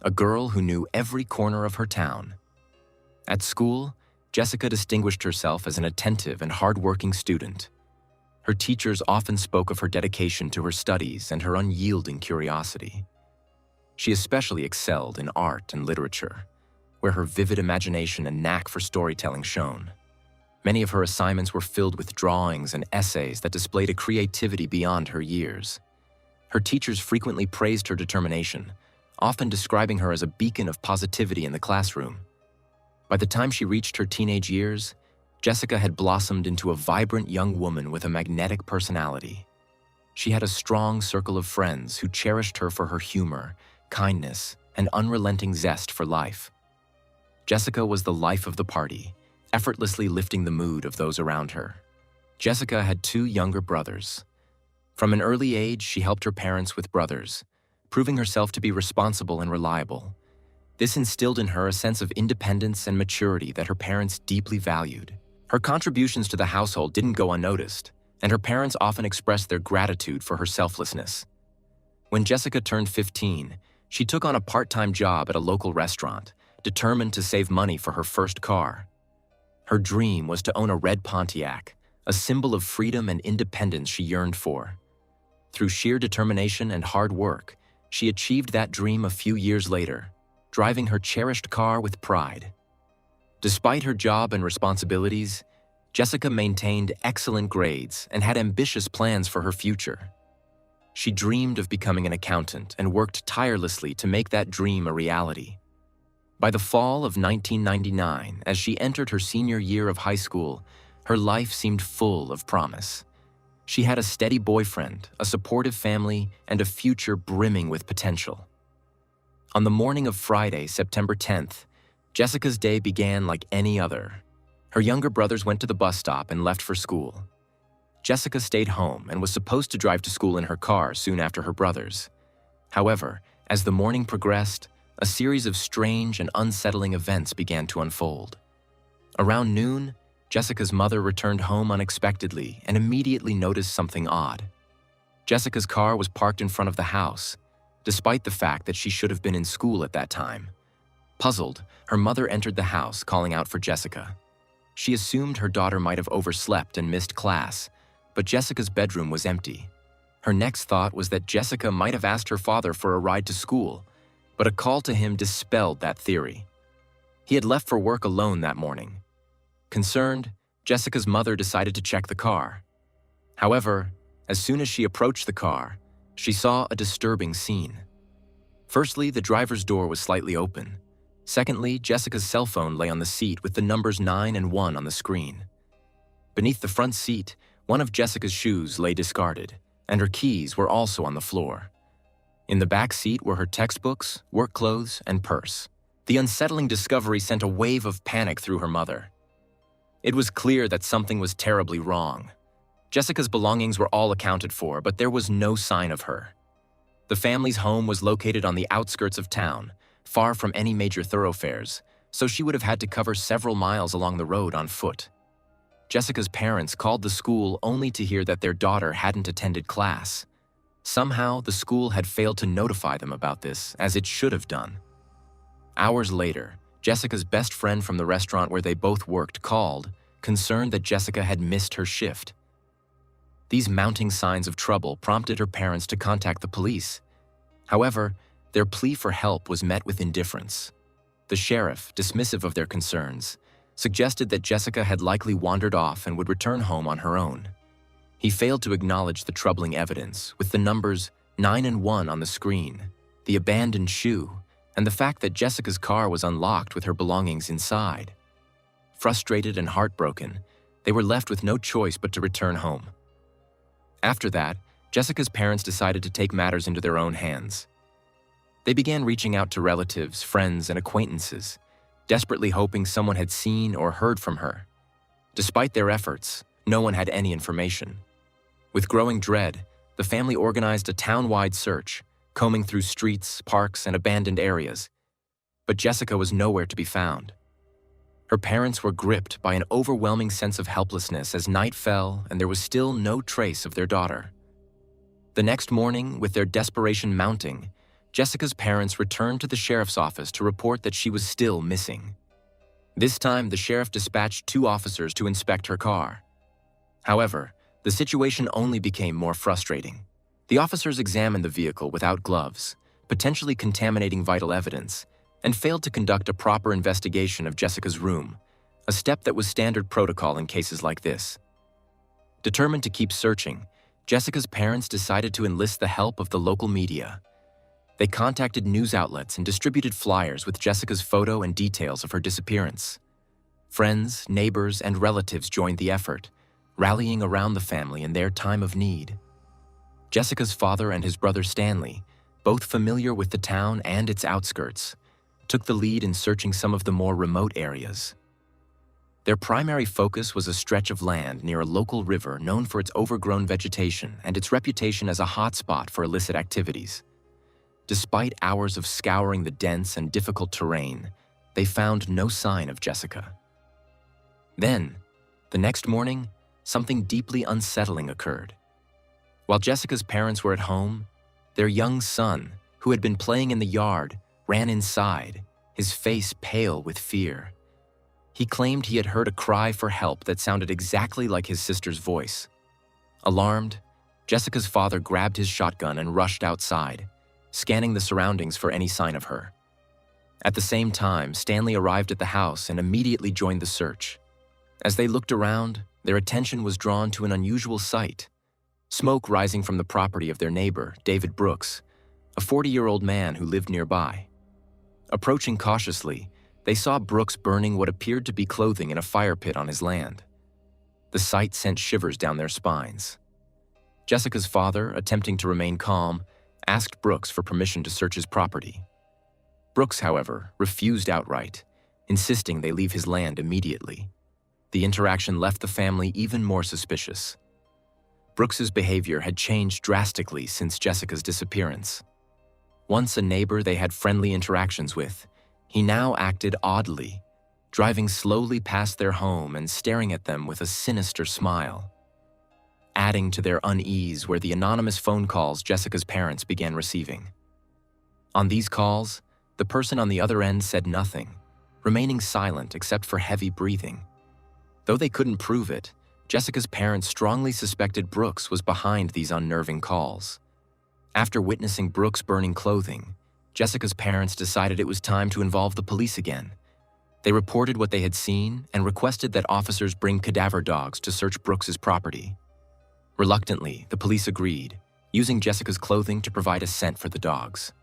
A: a girl who knew every corner of her town. At school, Jessica distinguished herself as an attentive and hardworking student. Her teachers often spoke of her dedication to her studies and her unyielding curiosity. She especially excelled in art and literature, where her vivid imagination and knack for storytelling shone. Many of her assignments were filled with drawings and essays that displayed a creativity beyond her years. Her teachers frequently praised her determination, often describing her as a beacon of positivity in the classroom. By the time she reached her teenage years, Jessica had blossomed into a vibrant young woman with a magnetic personality. She had a strong circle of friends who cherished her for her humor, kindness, and unrelenting zest for life. Jessica was the life of the party, effortlessly lifting the mood of those around her. Jessica had 2 younger brothers. From an early age, she helped her parents with brothers, proving herself to be responsible and reliable. This instilled in her a sense of independence and maturity that her parents deeply valued. Her contributions to the household didn't go unnoticed, and her parents often expressed their gratitude for her selflessness. When Jessica turned 15, she took on a part-time job at a local restaurant, determined to save money for her first car. Her dream was to own a red Pontiac, a symbol of freedom and independence she yearned for. Through sheer determination and hard work, she achieved that dream a few years later, driving her cherished car with pride. Despite her job and responsibilities, Jessica maintained excellent grades and had ambitious plans for her future. She dreamed of becoming an accountant and worked tirelessly to make that dream a reality. By the fall of 1999, as she entered her senior year of high school, her life seemed full of promise. She had a steady boyfriend, a supportive family, and a future brimming with potential. On the morning of Friday, September 10th, Jessica's day began like any other. Her younger brothers went to the bus stop and left for school. Jessica stayed home and was supposed to drive to school in her car soon after her brothers. However, as the morning progressed, a series of strange and unsettling events began to unfold. Around noon, Jessica's mother returned home unexpectedly and immediately noticed something odd. Jessica's car was parked in front of the house, despite the fact that she should have been in school at that time. Puzzled, her mother entered the house, calling out for Jessica. She assumed her daughter might have overslept and missed class, but Jessica's bedroom was empty. Her next thought was that Jessica might have asked her father for a ride to school, but a call to him dispelled that theory. He had left for work alone that morning. Concerned, Jessica's mother decided to check the car. However, as soon as she approached the car, she saw a disturbing scene. Firstly, the driver's door was slightly open. Secondly, Jessica's cell phone lay on the seat with the numbers 9 and 1 on the screen. Beneath the front seat, one of Jessica's shoes lay discarded, and her keys were also on the floor. In the back seat were her textbooks, work clothes, and purse. The unsettling discovery sent a wave of panic through her mother. It was clear that something was terribly wrong. Jessica's belongings were all accounted for, but there was no sign of her. The family's home was located on the outskirts of town, far from any major thoroughfares, so she would have had to cover several miles along the road on foot. Jessica's parents called the school only to hear that their daughter hadn't attended class. Somehow, the school had failed to notify them about this, as it should have done. Hours later, Jessica's best friend from the restaurant where they both worked called, concerned that Jessica had missed her shift. These mounting signs of trouble prompted her parents to contact the police. However, their plea for help was met with indifference. The sheriff, dismissive of their concerns, suggested that Jessica had likely wandered off and would return home on her own. He failed to acknowledge the troubling evidence, with the numbers 9 and 1 on the screen, the abandoned shoe, and the fact that Jessica's car was unlocked with her belongings inside. Frustrated and heartbroken, they were left with no choice but to return home. After that, Jessica's parents decided to take matters into their own hands. They began reaching out to relatives, friends, and acquaintances, desperately hoping someone had seen or heard from her. Despite their efforts, no one had any information. With growing dread, the family organized a town-wide search, combing through streets, parks, and abandoned areas. But Jessica was nowhere to be found. Her parents were gripped by an overwhelming sense of helplessness as night fell and there was still no trace of their daughter. The next morning, with their desperation mounting, Jessica's parents returned to the sheriff's office to report that she was still missing. This time, the sheriff dispatched 2 officers to inspect her car. However, the situation only became more frustrating. The officers examined the vehicle without gloves, potentially contaminating vital evidence, and failed to conduct a proper investigation of Jessica's room, a step that was standard protocol in cases like this. Determined to keep searching, Jessica's parents decided to enlist the help of the local media. They contacted news outlets and distributed flyers with Jessica's photo and details of her disappearance. Friends, neighbors, and relatives joined the effort, rallying around the family in their time of need. Jessica's father and his brother Stanley, both familiar with the town and its outskirts, took the lead in searching some of the more remote areas. Their primary focus was a stretch of land near a local river known for its overgrown vegetation and its reputation as a hotspot for illicit activities. Despite hours of scouring the dense and difficult terrain, they found no sign of Jessica. Then, the next morning, something deeply unsettling occurred. While Jessica's parents were at home, their young son, who had been playing in the yard, ran inside, his face pale with fear. He claimed he had heard a cry for help that sounded exactly like his sister's voice. Alarmed, Jessica's father grabbed his shotgun and rushed outside, scanning the surroundings for any sign of her. At the same time, Stanley arrived at the house and immediately joined the search. As they looked around, their attention was drawn to an unusual sight: smoke rising from the property of their neighbor, David Brooks, a 40-year-old man who lived nearby. Approaching cautiously, they saw Brooks burning what appeared to be clothing in a fire pit on his land. The sight sent shivers down their spines. Jessica's father, attempting to remain calm, asked Brooks for permission to search his property. Brooks, however, refused outright, insisting they leave his land immediately. The interaction left the family even more suspicious. Brooks's behavior had changed drastically since Jessica's disappearance. Once a neighbor they had friendly interactions with, he now acted oddly, driving slowly past their home and staring at them with a sinister smile. Adding to their unease were the anonymous phone calls Jessica's parents began receiving. On these calls, the person on the other end said nothing, remaining silent except for heavy breathing. Though they couldn't prove it, Jessica's parents strongly suspected Brooks was behind these unnerving calls. After witnessing Brooks burning clothing, Jessica's parents decided it was time to involve the police again. They reported what they had seen and requested that officers bring cadaver dogs to search Brooks's property. Reluctantly, the police agreed, using Jessica's clothing to provide a scent for the dogs.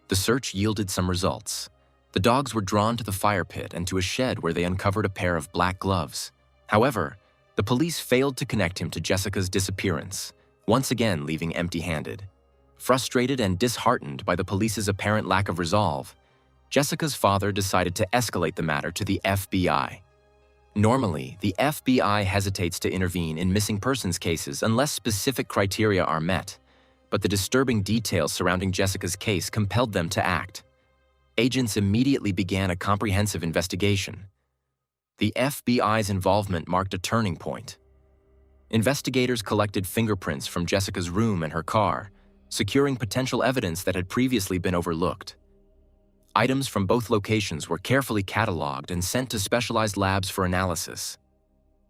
A: The search yielded some results. The dogs were drawn to the fire pit and to a shed where they uncovered a pair of black gloves. However, the police failed to connect him to Jessica's disappearance, once again leaving empty-handed. Frustrated and disheartened by the police's apparent lack of resolve, Jessica's father decided to escalate the matter to the FBI. Normally, the FBI hesitates to intervene in missing persons cases unless specific criteria are met, but the disturbing details surrounding Jessica's case compelled them to act. Agents immediately began a comprehensive investigation. The FBI's involvement marked a turning point. Investigators collected fingerprints from Jessica's room and her car, securing potential evidence that had previously been overlooked. Items from both locations were carefully cataloged and sent to specialized labs for analysis.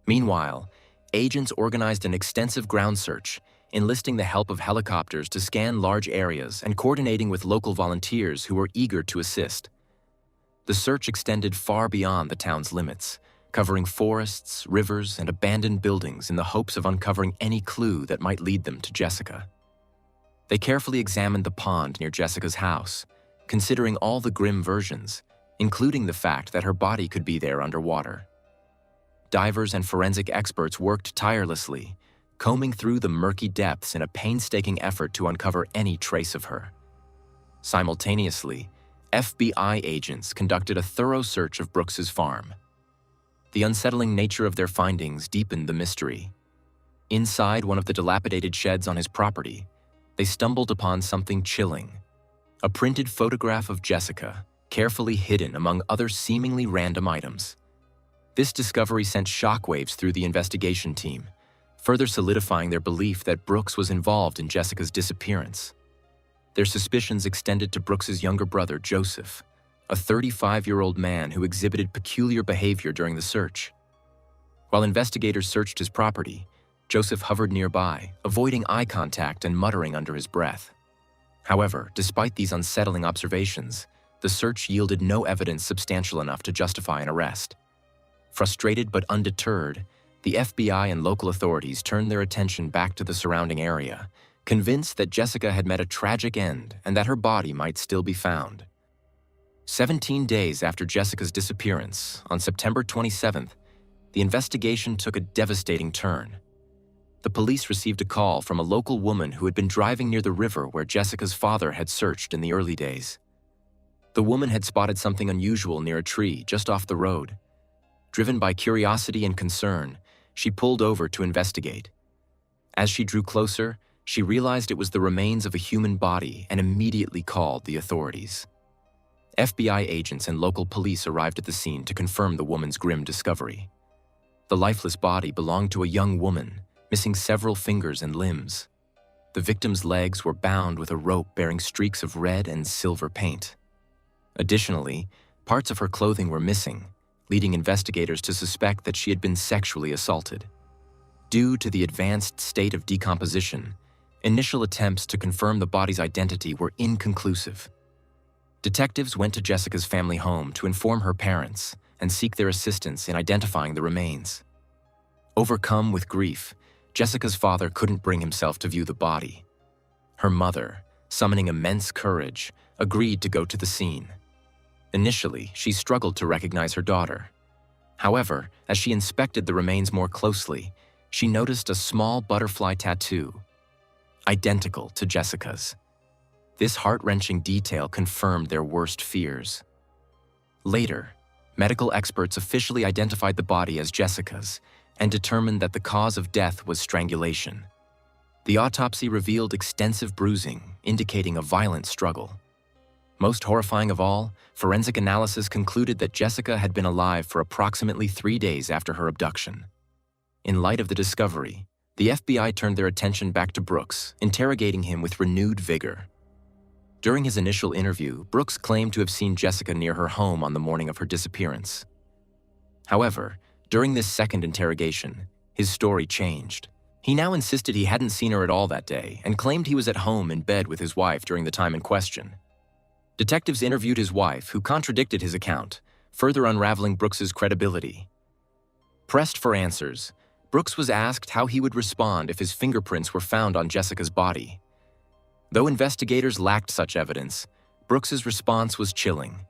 A: Meanwhile, agents organized an extensive ground search, enlisting the help of helicopters to scan large areas and coordinating with local volunteers who were eager to assist. The search extended far beyond the town's limits, covering forests, rivers, and abandoned buildings in the hopes of uncovering any clue that might lead them to Jessica. They carefully examined the pond near Jessica's house, considering all the grim versions, including the fact that her body could be there underwater. Divers and forensic experts worked tirelessly, combing through the murky depths in a painstaking effort to uncover any trace of her. Simultaneously, FBI agents conducted a thorough search of Brooks's farm. The unsettling nature of their findings deepened the mystery. Inside one of the dilapidated sheds on his property, they stumbled upon something chilling: a printed photograph of Jessica, carefully hidden among other seemingly random items. This discovery sent shockwaves through the investigation team, further solidifying their belief that Brooks was involved in Jessica's disappearance. Their suspicions extended to Brooks's younger brother, Joseph, a 35-year-old man who exhibited peculiar behavior during the search. While investigators searched his property, Joseph hovered nearby, avoiding eye contact and muttering under his breath. However, despite these unsettling observations, the search yielded no evidence substantial enough to justify an arrest. Frustrated but undeterred, the FBI and local authorities turned their attention back to the surrounding area, convinced that Jessica had met a tragic end and that her body might still be found. 17 days after Jessica's disappearance, on September 27th, the investigation took a devastating turn. The police received a call from a local woman who had been driving near the river where Jessica's father had searched in the early days. The woman had spotted something unusual near a tree just off the road. Driven by curiosity and concern, she pulled over to investigate. As she drew closer, she realized it was the remains of a human body and immediately called the authorities. FBI agents and local police arrived at the scene to confirm the woman's grim discovery. The lifeless body belonged to a young woman, missing several fingers and limbs. The victim's legs were bound with a rope bearing streaks of red and silver paint. Additionally, parts of her clothing were missing, leading investigators to suspect that she had been sexually assaulted. Due to the advanced state of decomposition, initial attempts to confirm the body's identity were inconclusive. Detectives went to Jessica's family home to inform her parents and seek their assistance in identifying the remains. Overcome with grief, Jessica's father couldn't bring himself to view the body. Her mother, summoning immense courage, agreed to go to the scene. Initially, she struggled to recognize her daughter. However, as she inspected the remains more closely, she noticed a small butterfly tattoo, identical to Jessica's. This heart-wrenching detail confirmed their worst fears. Later, medical experts officially identified the body as Jessica's and determined that the cause of death was strangulation. The autopsy revealed extensive bruising, indicating a violent struggle. Most horrifying of all, forensic analysis concluded that Jessica had been alive for approximately 3 days after her abduction. In light of the discovery, the FBI turned their attention back to Brooks, interrogating him with renewed vigor. During his initial interview, Brooks claimed to have seen Jessica near her home on the morning of her disappearance. However, during this second interrogation, his story changed. He now insisted he hadn't seen her at all that day and claimed he was at home in bed with his wife during the time in question. Detectives interviewed his wife, who contradicted his account, further unraveling Brooks's credibility. Pressed for answers, Brooks was asked how he would respond if his fingerprints were found on Jessica's body. Though investigators lacked such evidence, Brooks's response was chilling.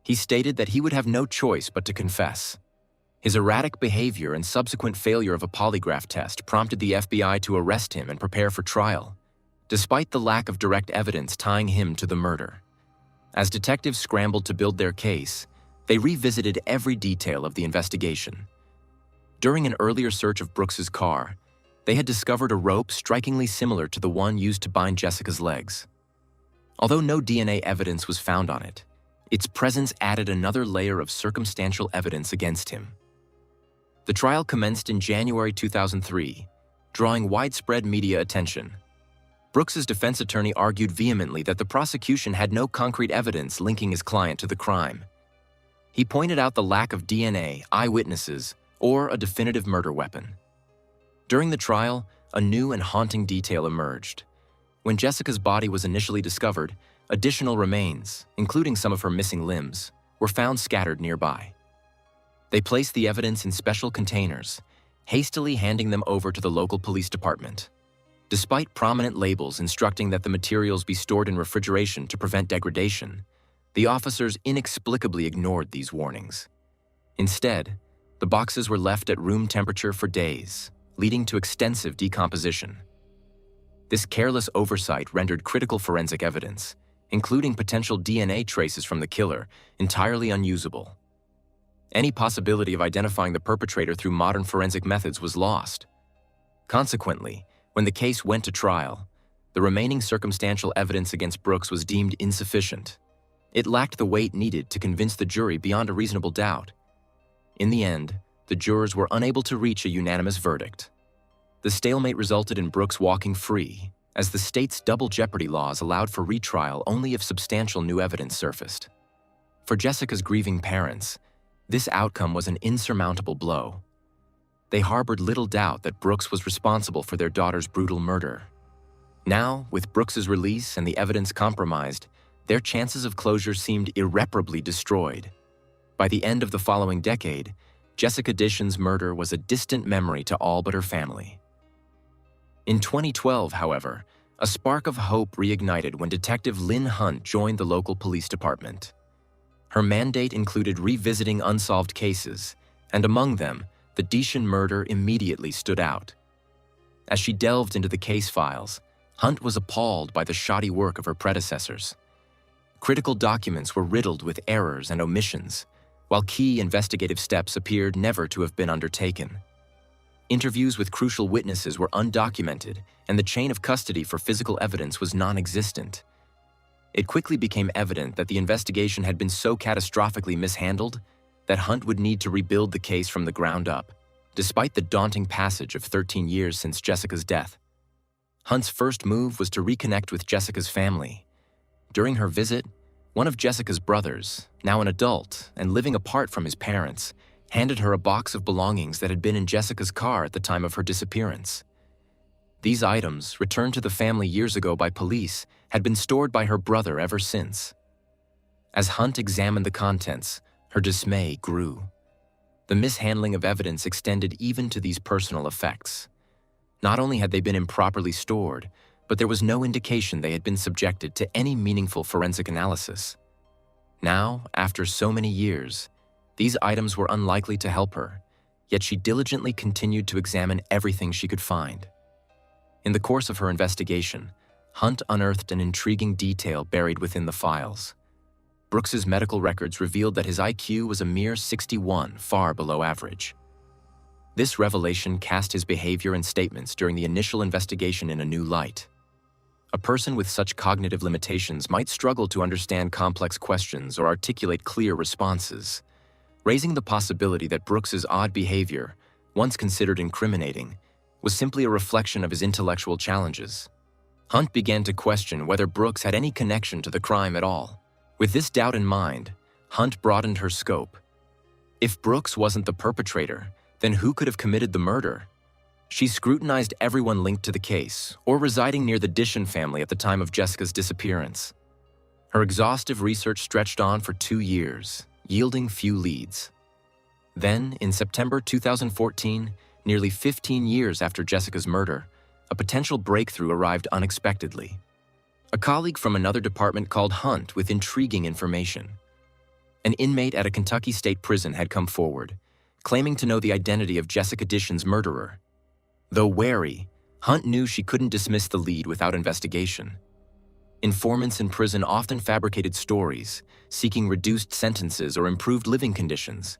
A: He stated that he would have no choice but to confess. His erratic behavior and subsequent failure of a polygraph test prompted the FBI to arrest him and prepare for trial, despite the lack of direct evidence tying him to the murder. As detectives scrambled to build their case, they revisited every detail of the investigation. During an earlier search of Brooks's car, they had discovered a rope strikingly similar to the one used to bind Jessica's legs. Although no DNA evidence was found on it, its presence added another layer of circumstantial evidence against him. The trial commenced in January 2003, drawing widespread media attention. Brooks's defense attorney argued vehemently that the prosecution had no concrete evidence linking his client to the crime. He pointed out the lack of DNA, eyewitnesses, or a definitive murder weapon. During the trial, a new and haunting detail emerged. When Jessica's body was initially discovered, additional remains, including some of her missing limbs, were found scattered nearby. They placed the evidence in special containers, hastily handing them over to the local police department. Despite prominent labels instructing that the materials be stored in refrigeration to prevent degradation, the officers inexplicably ignored these warnings. Instead, the boxes were left at room temperature for days, leading to extensive decomposition. This careless oversight rendered critical forensic evidence, including potential DNA traces from the killer, entirely unusable. Any possibility of identifying the perpetrator through modern forensic methods was lost. Consequently, when the case went to trial, the remaining circumstantial evidence against Brooks was deemed insufficient. It lacked the weight needed to convince the jury beyond a reasonable doubt. In the end, the jurors were unable to reach a unanimous verdict. The stalemate resulted in Brooks walking free, as the state's double jeopardy laws allowed for retrial only if substantial new evidence surfaced. For Jessica's grieving parents, this outcome was an insurmountable blow. They harbored little doubt that Brooks was responsible for their daughter's brutal murder. Now, with Brooks's release and the evidence compromised, their chances of closure seemed irreparably destroyed. By the end of the following decade, Jessica Dishon's murder was a distant memory to all but her family. In 2012, however, a spark of hope reignited when Detective Lynn Hunt joined the local police department. Her mandate included revisiting unsolved cases, and among them, the Dishon murder immediately stood out. As she delved into the case files, Hunt was appalled by the shoddy work of her predecessors. Critical documents were riddled with errors and omissions, while key investigative steps appeared never to have been undertaken. Interviews with crucial witnesses were undocumented, and the chain of custody for physical evidence was non-existent. It quickly became evident that the investigation had been so catastrophically mishandled that Hunt would need to rebuild the case from the ground up, despite the daunting passage of 13 years since Jessica's death. Hunt's first move was to reconnect with Jessica's family. During her visit, One of Jessica's brothers, now an adult and living apart from his parents, handed her a box of belongings that had been in Jessica's car at the time of her disappearance. These items, returned to the family years ago by police, had been stored by her brother ever since. As Hunt examined the contents, her dismay grew. The mishandling of evidence extended even to these personal effects. Not only had they been improperly stored, but there was no indication they had been subjected to any meaningful forensic analysis. Now, after so many years, these items were unlikely to help her, yet she diligently continued to examine everything she could find. In the course of her investigation, Hunt unearthed an intriguing detail buried within the files. Brooks's medical records revealed that his IQ was a mere 61, far below average. This revelation cast his behavior and statements during the initial investigation in a new light. A person with such cognitive limitations might struggle to understand complex questions or articulate clear responses, raising the possibility that Brooks's odd behavior, once considered incriminating, was simply a reflection of his intellectual challenges. Hunt began to question whether Brooks had any connection to the crime at all. With this doubt in mind, Hunt broadened her scope. If Brooks wasn't the perpetrator, then who could have committed the murder? She scrutinized everyone linked to the case or residing near the Dishon family at the time of Jessica's disappearance. Her exhaustive research stretched on for 2 years, yielding few leads. Then, in September 2014, nearly 15 years after Jessica's murder, a potential breakthrough arrived unexpectedly. A colleague from another department called Hunt with intriguing information. An inmate at a Kentucky state prison had come forward, claiming to know the identity of Jessica Dishon's murderer. Though wary, Hunt knew she couldn't dismiss the lead without investigation. Informants in prison often fabricated stories, seeking reduced sentences or improved living conditions.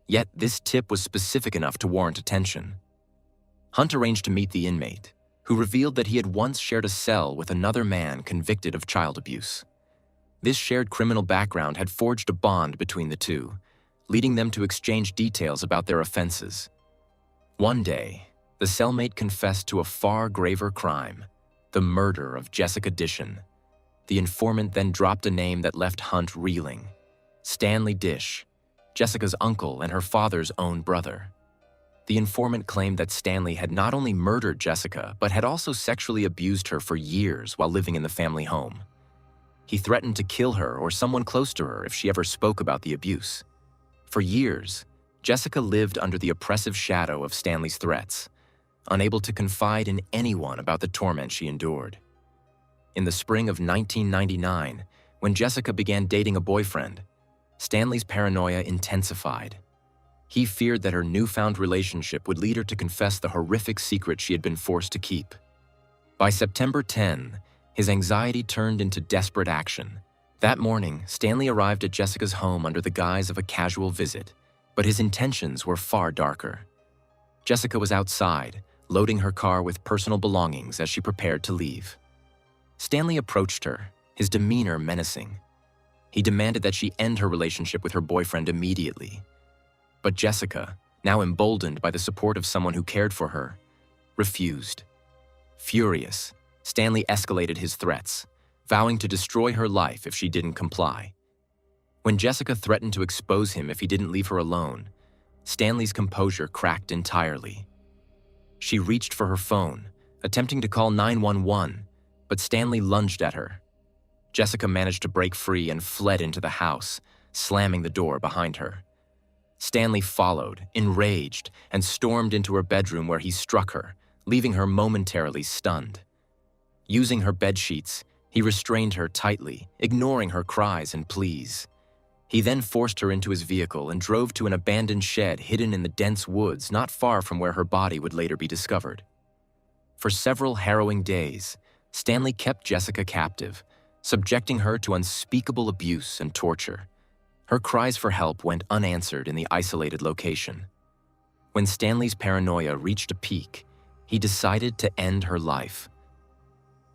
A: Yet this tip was specific enough to warrant attention. Hunt arranged to meet the inmate, who revealed that he had once shared a cell with another man convicted of child abuse. This shared criminal background had forged a bond between the two, leading them to exchange details about their offenses. One day, the cellmate confessed to a far graver crime, the murder of Jessica Dishon. The informant then dropped a name that left Hunt reeling: Stanley Dish, Jessica's uncle and her father's own brother. The informant claimed that Stanley had not only murdered Jessica, but had also sexually abused her for years while living in the family home. He threatened to kill her or someone close to her if she ever spoke about the abuse. For years, Jessica lived under the oppressive shadow of Stanley's threats, unable to confide in anyone about the torment she endured. In the spring of 1999, when Jessica began dating a boyfriend, Stanley's paranoia intensified. He feared that her newfound relationship would lead her to confess the horrific secret she had been forced to keep. By September 10, his anxiety turned into desperate action. That morning, Stanley arrived at Jessica's home under the guise of a casual visit, but his intentions were far darker. Jessica was outside, loading her car with personal belongings as she prepared to leave. Stanley approached her, his demeanor menacing. He demanded that she end her relationship with her boyfriend immediately. But Jessica, now emboldened by the support of someone who cared for her, refused. Furious, Stanley escalated his threats, vowing to destroy her life if she didn't comply. When Jessica threatened to expose him if he didn't leave her alone, Stanley's composure cracked entirely. She reached for her phone, attempting to call 911, but Stanley lunged at her. Jessica managed to break free and fled into the house, slamming the door behind her. Stanley followed, enraged, and stormed into her bedroom where he struck her, leaving her momentarily stunned. Using her bedsheets, he restrained her tightly, ignoring her cries and pleas. He then forced her into his vehicle and drove to an abandoned shed hidden in the dense woods not far from where her body would later be discovered. For several harrowing days, Stanley kept Jessica captive, subjecting her to unspeakable abuse and torture. Her cries for help went unanswered in the isolated location. When Stanley's paranoia reached a peak, he decided to end her life.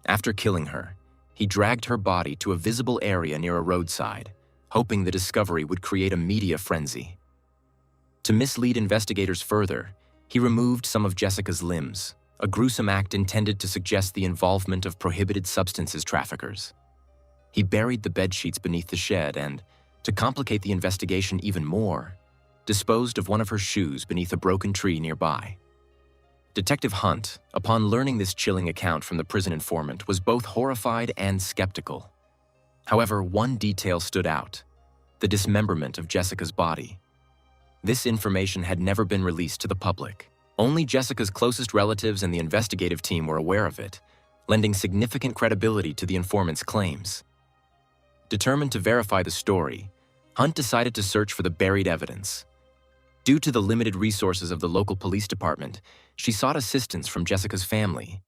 A: After killing her, he dragged her body to a visible area near a roadside, hoping the discovery would create a media frenzy. To mislead investigators further, he removed some of Jessica's limbs, a gruesome act intended to suggest the involvement of prohibited substances traffickers. He buried the bedsheets beneath the shed and, to complicate the investigation even more, disposed of one of her shoes beneath a broken tree nearby. Detective Hunt, upon learning this chilling account from the prison informant, was both horrified and skeptical. However, one detail stood out: the dismemberment of Jessica's body. This information had never been released to the public. Only Jessica's closest relatives and the investigative team were aware of it, lending significant credibility to the informant's claims. Determined to verify the story, Hunt decided to search for the buried evidence. Due to the limited resources of the local police department, she sought assistance from Jessica's family.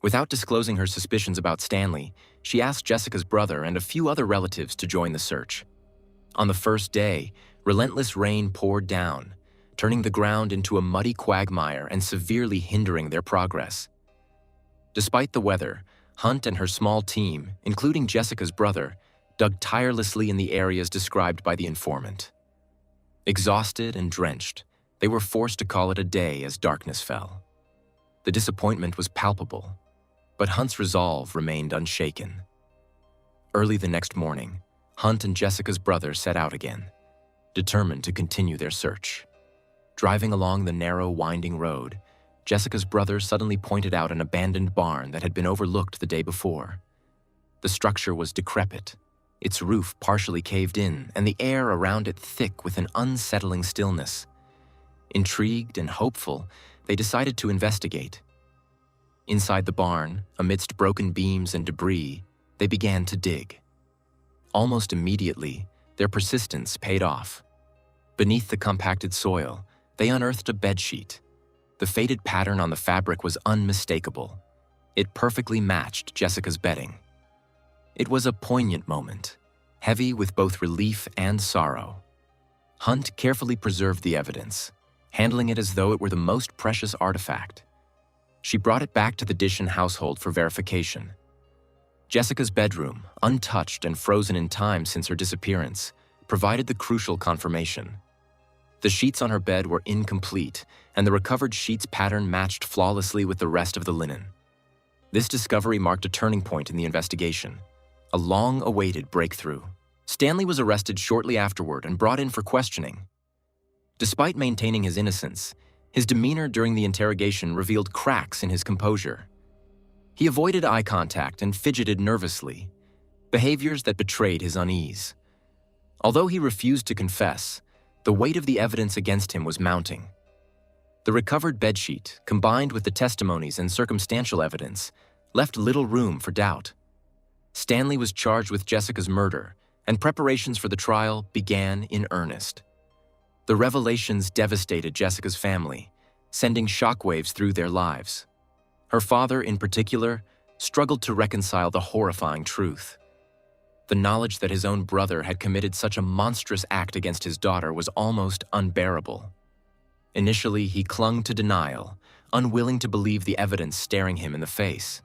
A: Without disclosing her suspicions about Stanley, she asked Jessica's brother and a few other relatives to join the search. On the first day, relentless rain poured down, turning the ground into a muddy quagmire and severely hindering their progress. Despite the weather, Hunt and her small team, including Jessica's brother, dug tirelessly in the areas described by the informant. Exhausted and drenched, they were forced to call it a day as darkness fell. The disappointment was palpable, but Hunt's resolve remained unshaken. Early the next morning, Hunt and Jessica's brother set out again, determined to continue their search. Driving along the narrow, winding road, Jessica's brother suddenly pointed out an abandoned barn that had been overlooked the day before. The structure was decrepit, its roof partially caved in, and the air around it thick with an unsettling stillness. Intrigued and hopeful, they decided to investigate. Inside the barn, amidst broken beams and debris, they began to dig. Almost immediately, their persistence paid off. Beneath the compacted soil, they unearthed a bedsheet. The faded pattern on the fabric was unmistakable. It perfectly matched Jessica's bedding. It was a poignant moment, heavy with both relief and sorrow. Hunt carefully preserved the evidence, handling it as though it were the most precious artifact. She brought it back to the Dishon household for verification. Jessica's bedroom, untouched and frozen in time since her disappearance, provided the crucial confirmation. The sheets on her bed were incomplete, and the recovered sheets pattern matched flawlessly with the rest of the linen. This discovery marked a turning point in the investigation, a long-awaited breakthrough. Stanley was arrested shortly afterward and brought in for questioning. Despite maintaining his innocence, his demeanor during the interrogation revealed cracks in his composure. He avoided eye contact and fidgeted nervously, behaviors that betrayed his unease. Although he refused to confess, the weight of the evidence against him was mounting. The recovered bedsheet, combined with the testimonies and circumstantial evidence, left little room for doubt. Stanley was charged with Jessica's murder, and preparations for the trial began in earnest. The revelations devastated Jessica's family, sending shockwaves through their lives. Her father, in particular, struggled to reconcile the horrifying truth. The knowledge that his own brother had committed such a monstrous act against his daughter was almost unbearable. Initially, he clung to denial, unwilling to believe the evidence staring him in the face.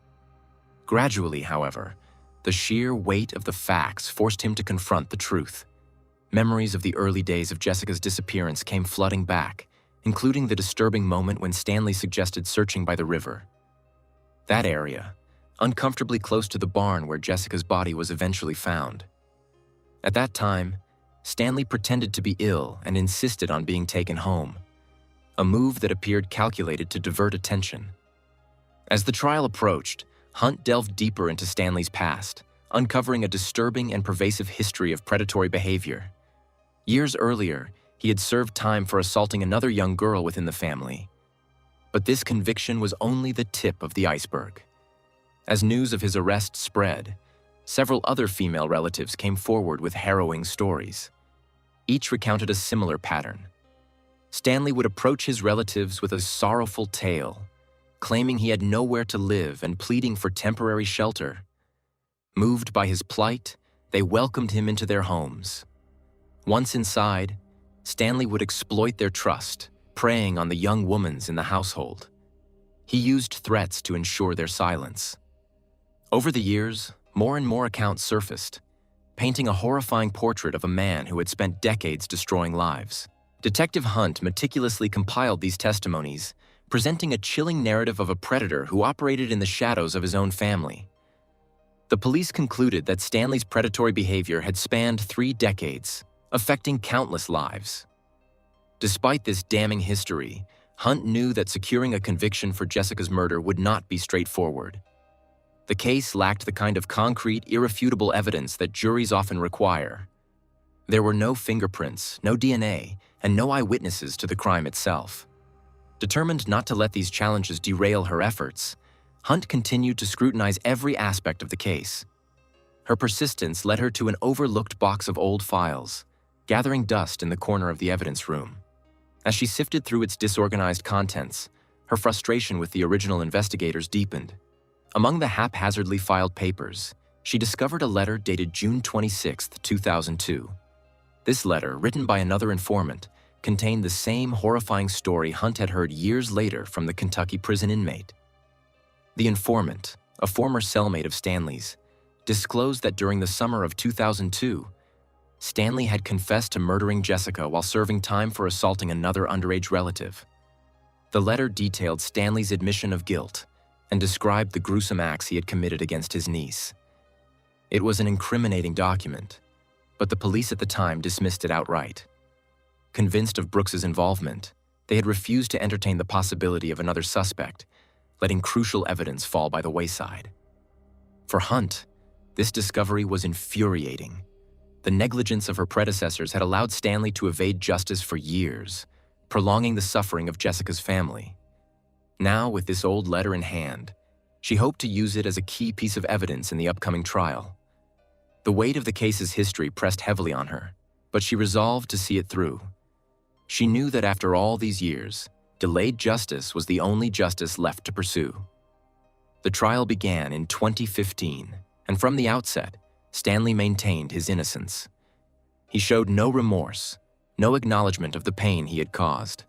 A: Gradually, however, the sheer weight of the facts forced him to confront the truth. Memories of the early days of Jessica's disappearance came flooding back, including the disturbing moment when Stanley suggested searching by the river. That area, uncomfortably close to the barn where Jessica's body was eventually found. At that time, Stanley pretended to be ill and insisted on being taken home, a move that appeared calculated to divert attention. As the trial approached, Hunt delved deeper into Stanley's past, uncovering a disturbing and pervasive history of predatory behavior. Years earlier, he had served time for assaulting another young girl within the family. But this conviction was only the tip of the iceberg. As news of his arrest spread, several other female relatives came forward with harrowing stories. Each recounted a similar pattern. Stanley would approach his relatives with a sorrowful tale, claiming he had nowhere to live and pleading for temporary shelter. Moved by his plight, they welcomed him into their homes. Once inside, Stanley would exploit their trust, preying on the young women in the household. He used threats to ensure their silence. Over the years, more and more accounts surfaced, painting a horrifying portrait of a man who had spent decades destroying lives. Detective Hunt meticulously compiled these testimonies, presenting a chilling narrative of a predator who operated in the shadows of his own family. The police concluded that Stanley's predatory behavior had spanned 3 decades, affecting countless lives. Despite this damning history, Hunt knew that securing a conviction for Jessica's murder would not be straightforward. The case lacked the kind of concrete, irrefutable evidence that juries often require. There were no fingerprints, no DNA, and no eyewitnesses to the crime itself. Determined not to let these challenges derail her efforts, Hunt continued to scrutinize every aspect of the case. Her persistence led her to an overlooked box of old files, gathering dust in the corner of the evidence room. As she sifted through its disorganized contents, her frustration with the original investigators deepened. Among the haphazardly filed papers, she discovered a letter dated June 26, 2002. This letter, written by another informant, contained the same horrifying story Hunt had heard years later from the Kentucky prison inmate. The informant, a former cellmate of Stanley's, disclosed that during the summer of 2002, Stanley had confessed to murdering Jessica while serving time for assaulting another underage relative. The letter detailed Stanley's admission of guilt and described the gruesome acts he had committed against his niece. It was an incriminating document, but the police at the time dismissed it outright. Convinced of Brooks's involvement, they had refused to entertain the possibility of another suspect, letting crucial evidence fall by the wayside. For Hunt, this discovery was infuriating. The negligence of her predecessors had allowed Stanley to evade justice for years, prolonging the suffering of Jessica's family. Now, with this old letter in hand, she hoped to use it as a key piece of evidence in the upcoming trial. The weight of the case's history pressed heavily on her, but she resolved to see it through. She knew that after all these years, delayed justice was the only justice left to pursue. The trial began in 2015, and from the outset, Stanley maintained his innocence. He showed no remorse, no acknowledgement of the pain he had caused.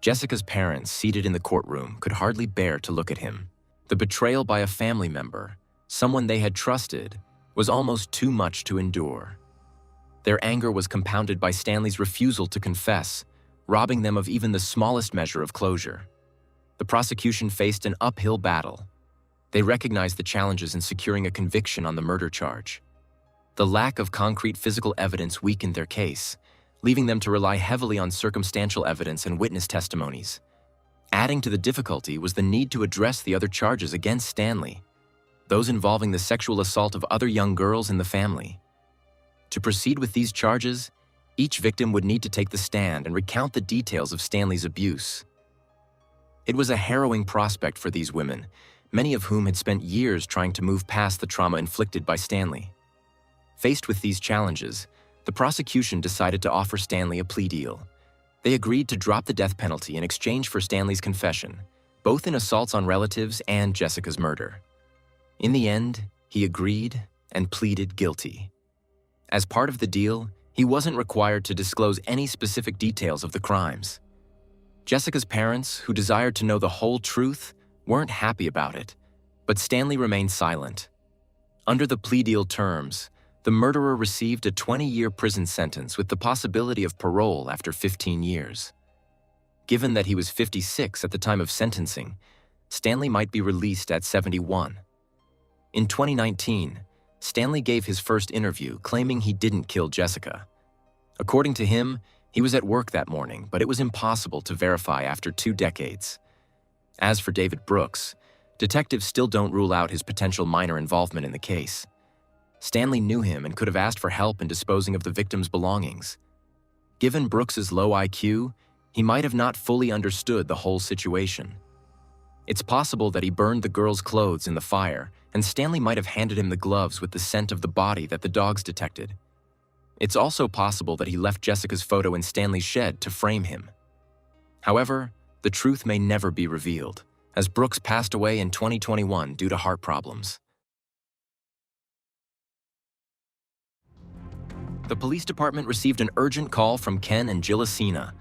A: Jessica's parents, seated in the courtroom, could hardly bear to look at him. The betrayal by a family member, someone they had trusted, was almost too much to endure. Their anger was compounded by Stanley's refusal to confess, robbing them of even the smallest measure of closure. The prosecution faced an uphill battle. They recognized the challenges in securing a conviction on the murder charge. The lack of concrete physical evidence weakened their case, leaving them to rely heavily on circumstantial evidence and witness testimonies. Adding to the difficulty was the need to address the other charges against Stanley, those involving the sexual assault of other young girls in the family. To proceed with these charges, each victim would need to take the stand and recount the details of Stanley's abuse. It was a harrowing prospect for these women, many of whom had spent years trying to move past the trauma inflicted by Stanley. Faced with these challenges, the prosecution decided to offer Stanley a plea deal. They agreed to drop the death penalty in exchange for Stanley's confession, both in assaults on relatives and Jessica's murder. In the end, he agreed and pleaded guilty. As part of the deal, he wasn't required to disclose any specific details of the crimes. Jessica's parents, who desired to know the whole truth, weren't happy about it, but Stanley remained silent. Under the plea deal terms, the murderer received a 20-year prison sentence with the possibility of parole after 15 years. Given that he was 56 at the time of sentencing, Stanley might be released at 71. In 2019, Stanley gave his first interview claiming he didn't kill Jessica. According to him, he was at work that morning, but it was impossible to verify after 2 decades. As for David Brooks, detectives still don't rule out his potential minor involvement in the case. Stanley knew him and could have asked for help in disposing of the victim's belongings. Given Brooks's low IQ, he might have not fully understood the whole situation. It's possible that he burned the girl's clothes in the fire, and Stanley might have handed him the gloves with the scent of the body that the dogs detected. It's also possible that he left Jessica's photo in Stanley's shed to frame him. However, the truth may never be revealed, as Brooks passed away in 2021 due to heart problems. The police department received an urgent call from Ken and Jill Acina,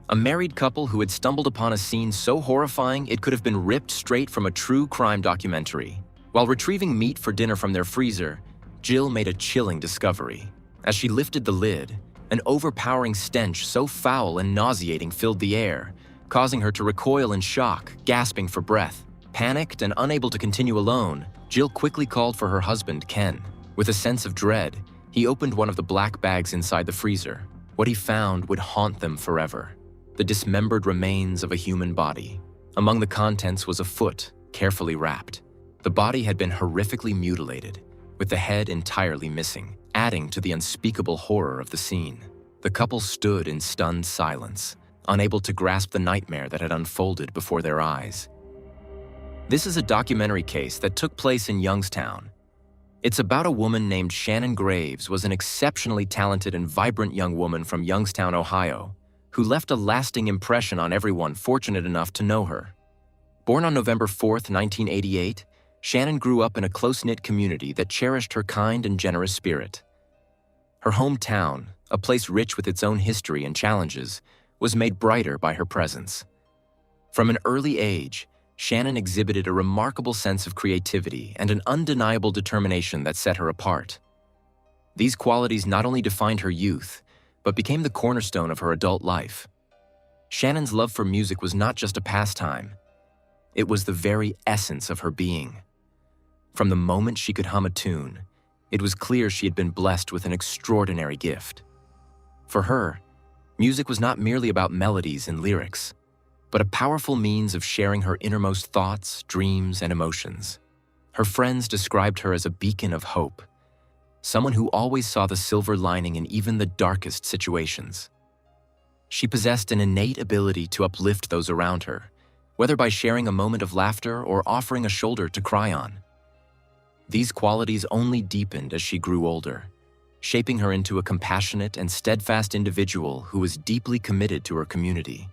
A: a married couple who had stumbled upon a scene so horrifying it could have been ripped straight from a true crime documentary. While retrieving meat for dinner from their freezer, Jill made a chilling discovery. As she lifted the lid, an overpowering stench so foul and nauseating filled the air, causing her to recoil in shock, gasping for breath. Panicked and unable to continue alone, Jill quickly called for her husband, Ken. With a sense of dread, he opened one of the black bags inside the freezer. What he found would haunt them forever: the dismembered remains of a human body. Among the contents was a foot, carefully wrapped. The body had been horrifically mutilated, with the head entirely missing, adding to the unspeakable horror of the scene. The couple stood in stunned silence, unable to grasp the nightmare that had unfolded before their eyes. This is a documentary case that took place in Youngstown. It's about a woman named Shannon Graves, was an exceptionally talented and vibrant young woman from Youngstown, Ohio, who left a lasting impression on everyone fortunate enough to know her. Born on November 4th, 1988, Shannon grew up in a close-knit community that cherished her kind and generous spirit. Her hometown, a place rich with its own history and challenges, was made brighter by her presence. From an early age, Shannon exhibited a remarkable sense of creativity and an undeniable determination that set her apart. These qualities not only defined her youth, but became the cornerstone of her adult life. Shannon's love for music was not just a pastime. It was the very essence of her being. From the moment she could hum a tune, it was clear she had been blessed with an extraordinary gift. For her, music was not merely about melodies and lyrics, but a powerful means of sharing her innermost thoughts, dreams, and emotions. Her friends described her as a beacon of hope, someone who always saw the silver lining in even the darkest situations. She possessed an innate ability to uplift those around her, whether by sharing a moment of laughter or offering a shoulder to cry on. These qualities only deepened as she grew older, shaping her into a compassionate and steadfast individual who was deeply committed to her community.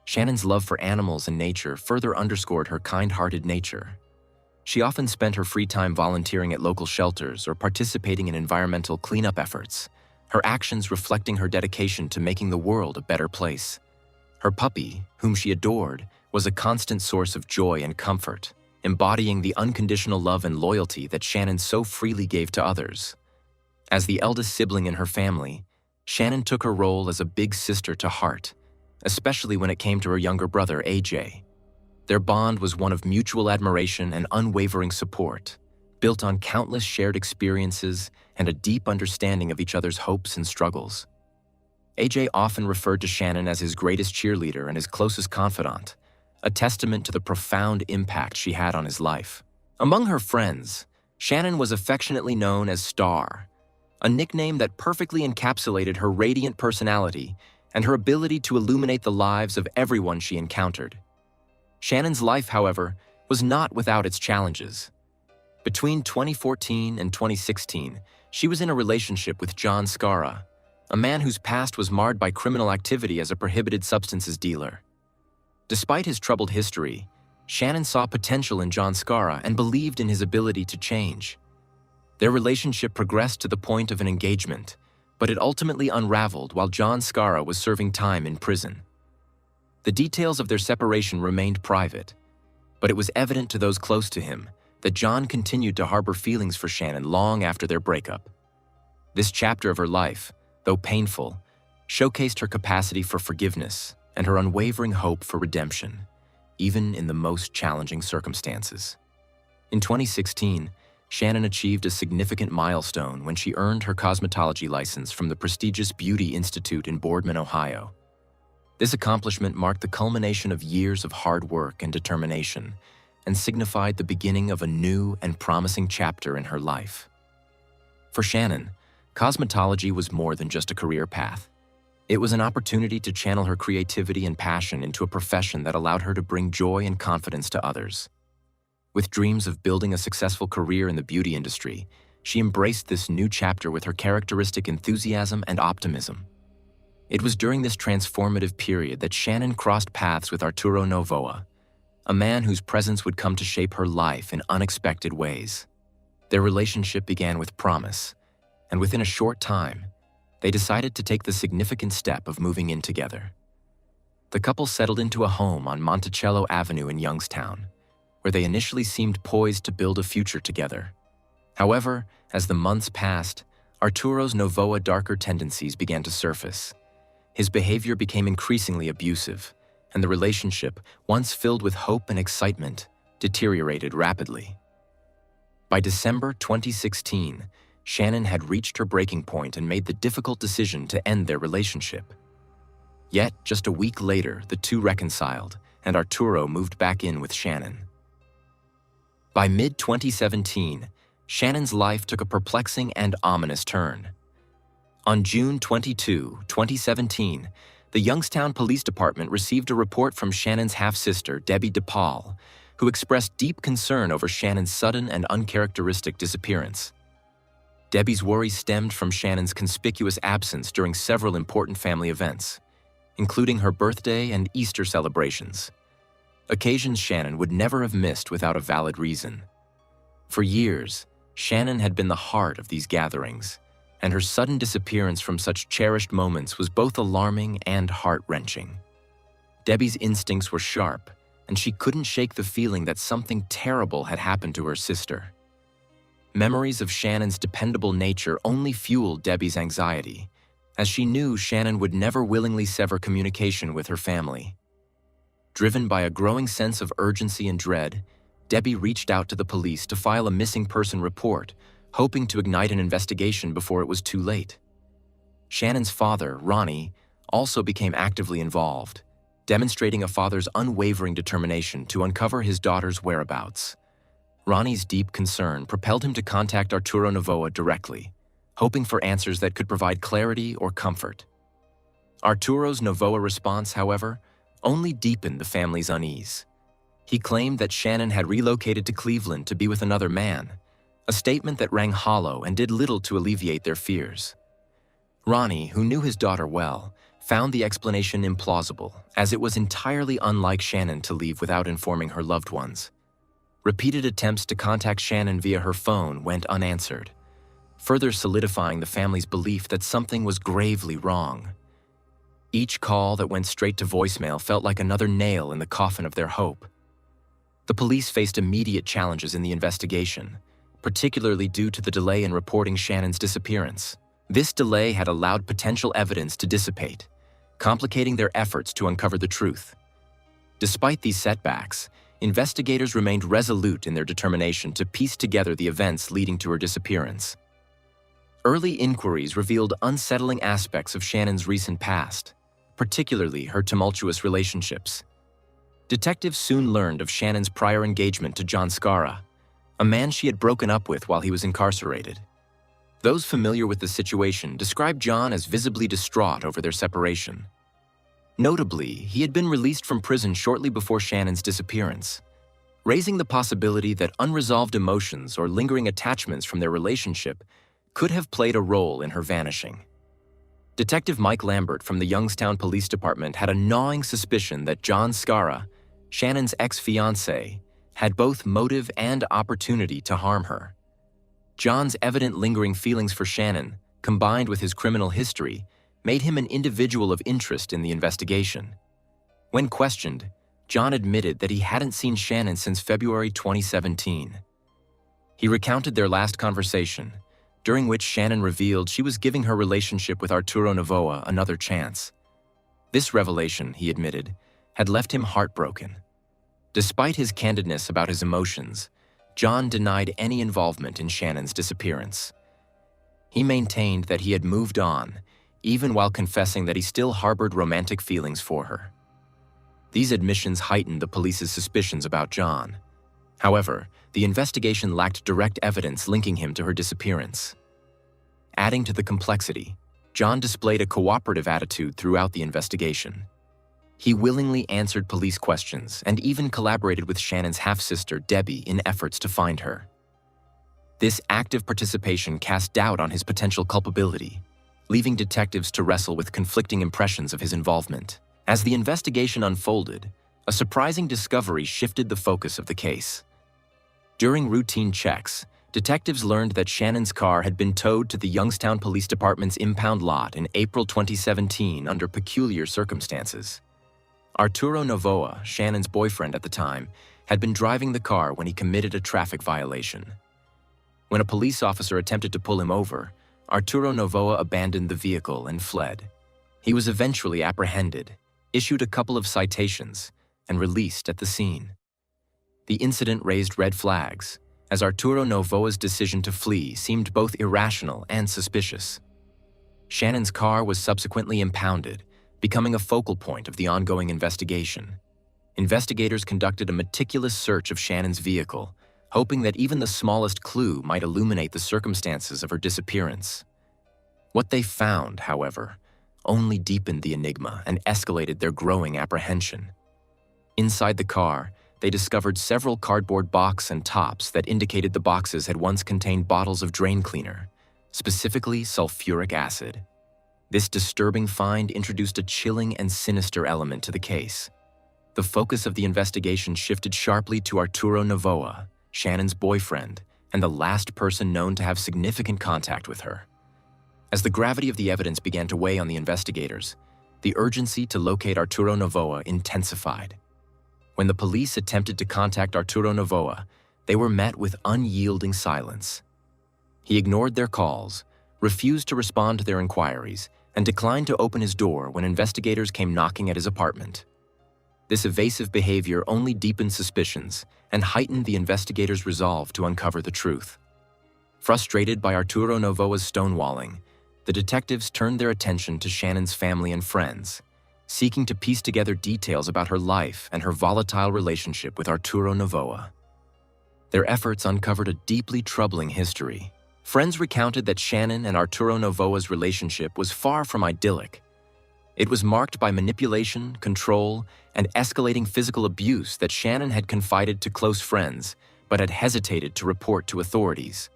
A: Shannon's love for animals and nature further underscored her kind-hearted nature. She often spent her free time volunteering at local shelters or participating in environmental cleanup efforts, her actions reflecting her dedication to making the world a better place. Her puppy, whom she adored, was a constant source of joy and comfort, embodying the unconditional love and loyalty that Shannon so freely gave to others. As the eldest sibling in her family, Shannon took her role as a big sister to heart, especially when it came to her younger brother, AJ. Their bond was one of mutual admiration and unwavering support, built on countless shared experiences and a deep understanding of each other's hopes and struggles. AJ often referred to Shannon as his greatest cheerleader and his closest confidant, a testament to the profound impact she had on his life. Among her friends, Shannon was affectionately known as Star, a nickname that perfectly encapsulated her radiant personality and her ability to illuminate the lives of everyone she encountered. Shannon's life, however, was not without its challenges. Between 2014 and 2016, she was in a relationship with John Scarra, a man whose past was marred by criminal activity as a prohibited substances dealer. Despite his troubled history, Shannon saw potential in John Scarra and believed in his ability to change. Their relationship progressed to the point of an engagement, but it ultimately unraveled while John Scarra was serving time in prison. The details of their separation remained private, but it was evident to those close to him that John continued to harbor feelings for Shannon long after their breakup. This chapter of her life, though painful, showcased her capacity for forgiveness and her unwavering hope for redemption, even in the most challenging circumstances. In 2016, Shannon achieved a significant milestone when she earned her cosmetology license from the prestigious Beauty Institute in Boardman, Ohio. This accomplishment marked the culmination of years of hard work and determination and signified the beginning of a new and promising chapter in her life. For Shannon, cosmetology was more than just a career path. It was an opportunity to channel her creativity and passion into a profession that allowed her to bring joy and confidence to others. With dreams of building a successful career in the beauty industry, she embraced this new chapter with her characteristic enthusiasm and optimism. It was during this transformative period that Shannon crossed paths with Arturo Novoa, a man whose presence would come to shape her life in unexpected ways. Their relationship began with promise, and within a short time, they decided to take the significant step of moving in together. The couple settled into a home on Monticello Avenue in Youngstown, where they initially seemed poised to build a future together. However, as the months passed, Arturo's Novoa darker tendencies began to surface. His behavior became increasingly abusive, and the relationship, once filled with hope and excitement, deteriorated rapidly. By December 2016, Shannon had reached her breaking point and made the difficult decision to end their relationship. Yet, just a week later, the two reconciled, and Arturo moved back in with Shannon. By mid-2017, Shannon's life took a perplexing and ominous turn. On June 22, 2017, the Youngstown Police Department received a report from Shannon's half-sister, Debbie DePaul, who expressed deep concern over Shannon's sudden and uncharacteristic disappearance. Debbie's worry stemmed from Shannon's conspicuous absence during several important family events, including her birthday and Easter celebrations, occasions Shannon would never have missed without a valid reason. For years, Shannon had been the heart of these gatherings, and her sudden disappearance from such cherished moments was both alarming and heart-wrenching. Debbie's instincts were sharp, and she couldn't shake the feeling that something terrible had happened to her sister. Memories of Shannon's dependable nature only fueled Debbie's anxiety, as she knew Shannon would never willingly sever communication with her family. Driven by a growing sense of urgency and dread, Debbie reached out to the police to file a missing person report, hoping to ignite an investigation before it was too late. Shannon's father, Ronnie, also became actively involved, demonstrating a father's unwavering determination to uncover his daughter's whereabouts. Ronnie's deep concern propelled him to contact Arturo Novoa directly, hoping for answers that could provide clarity or comfort. Arturo's Novoa response, however, only deepened the family's unease. He claimed that Shannon had relocated to Cleveland to be with another man, a statement that rang hollow and did little to alleviate their fears. Ronnie, who knew his daughter well, found the explanation implausible, as it was entirely unlike Shannon to leave without informing her loved ones. Repeated attempts to contact Shannon via her phone went unanswered, further solidifying the family's belief that something was gravely wrong. Each call that went straight to voicemail felt like another nail in the coffin of their hope. The police faced immediate challenges in the investigation, particularly due to the delay in reporting Shannon's disappearance. This delay had allowed potential evidence to dissipate, complicating their efforts to uncover the truth. Despite these setbacks, investigators remained resolute in their determination to piece together the events leading to her disappearance. Early inquiries revealed unsettling aspects of Shannon's recent past, particularly her tumultuous relationships. Detectives soon learned of Shannon's prior engagement to John Scarra, a man she had broken up with while he was incarcerated. Those familiar with the situation described John as visibly distraught over their separation. Notably, he had been released from prison shortly before Shannon's disappearance, raising the possibility that unresolved emotions or lingering attachments from their relationship could have played a role in her vanishing. Detective Mike Lambert from the Youngstown Police Department had a gnawing suspicion that John Scarra, Shannon's ex-fiancé, had both motive and opportunity to harm her. John's evident lingering feelings for Shannon, combined with his criminal history, made him an individual of interest in the investigation. When questioned, John admitted that he hadn't seen Shannon since February 2017. He recounted their last conversation, during which Shannon revealed she was giving her relationship with Arturo Novoa another chance. This revelation, he admitted, had left him heartbroken. Despite his candidness about his emotions, John denied any involvement in Shannon's disappearance. He maintained that he had moved on, even while confessing that he still harbored romantic feelings for her. These admissions heightened the police's suspicions about John. However, the investigation lacked direct evidence linking him to her disappearance. Adding to the complexity, John displayed a cooperative attitude throughout the investigation. He willingly answered police questions and even collaborated with Shannon's half-sister, Debbie, in efforts to find her. This active participation cast doubt on his potential culpability, leaving detectives to wrestle with conflicting impressions of his involvement. As the investigation unfolded, a surprising discovery shifted the focus of the case. During routine checks, detectives learned that Shannon's car had been towed to the Youngstown Police Department's impound lot in April 2017 under peculiar circumstances. Arturo Novoa, Shannon's boyfriend at the time, had been driving the car when he committed a traffic violation. When a police officer attempted to pull him over, Arturo Novoa abandoned the vehicle and fled. He was eventually apprehended, issued a couple of citations, and released at the scene. The incident raised red flags, as Arturo Novoa's decision to flee seemed both irrational and suspicious. Shannon's car was subsequently impounded, becoming a focal point of the ongoing investigation. Investigators conducted a meticulous search of Shannon's vehicle, hoping that even the smallest clue might illuminate the circumstances of her disappearance. What they found, however, only deepened the enigma and escalated their growing apprehension. Inside the car, they discovered several cardboard boxes and tops that indicated the boxes had once contained bottles of drain cleaner, specifically sulfuric acid. This disturbing find introduced a chilling and sinister element to the case. The focus of the investigation shifted sharply to Arturo Novoa, Shannon's boyfriend, and the last person known to have significant contact with her. As the gravity of the evidence began to weigh on the investigators, the urgency to locate Arturo Novoa intensified. When the police attempted to contact Arturo Novoa, they were met with unyielding silence. He ignored their calls, refused to respond to their inquiries, and declined to open his door when investigators came knocking at his apartment. This evasive behavior only deepened suspicions and heightened the investigators' resolve to uncover the truth. Frustrated by Arturo Novoa's stonewalling, the detectives turned their attention to Shannon's family and friends, seeking to piece together details about her life and her volatile relationship with Arturo Novoa. Their efforts uncovered a deeply troubling history. Friends recounted that Shannon and Arturo Novoa's relationship was far from idyllic. It was marked by manipulation, control, and escalating physical abuse that Shannon had confided to close friends, but had hesitated to report to authorities.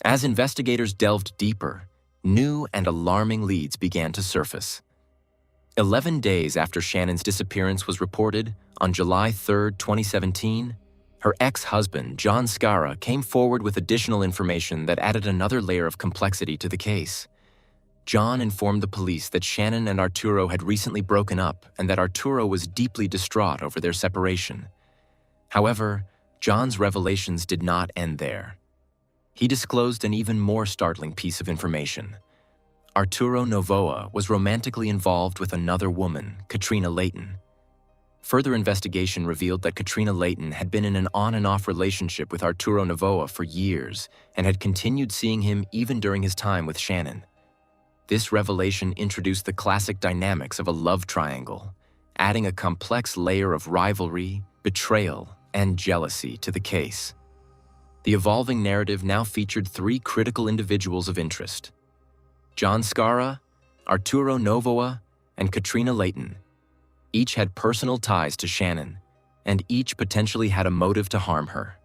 A: As investigators delved deeper, new and alarming leads began to surface. 11 days after Shannon's disappearance was reported, on July 3, 2017, her ex-husband, John Scarra, came forward with additional information that added another layer of complexity to the case. John informed the police that Shannon and Arturo had recently broken up and that Arturo was deeply distraught over their separation. However, John's revelations did not end there. He disclosed an even more startling piece of information. Arturo Novoa was romantically involved with another woman, Katrina Layton. Further investigation revealed that Katrina Layton had been in an on-and-off relationship with Arturo Novoa for years and had continued seeing him even during his time with Shannon. This revelation introduced the classic dynamics of a love triangle, adding a complex layer of rivalry, betrayal, and jealousy to the case. The evolving narrative now featured three critical individuals of interest: John Scarra, Arturo Novoa, and Katrina Layton. Each had personal ties to Shannon, and each potentially had a motive to harm her.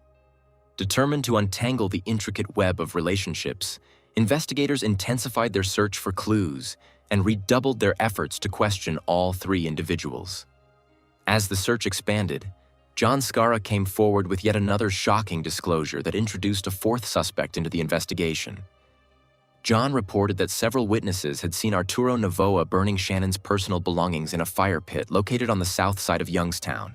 A: Determined to untangle the intricate web of relationships, investigators intensified their search for clues and redoubled their efforts to question all three individuals. As the search expanded, John Scarra came forward with yet another shocking disclosure that introduced a fourth suspect into the investigation. John reported that several witnesses had seen Arturo Novoa burning Shannon's personal belongings in a fire pit located on the south side of Youngstown.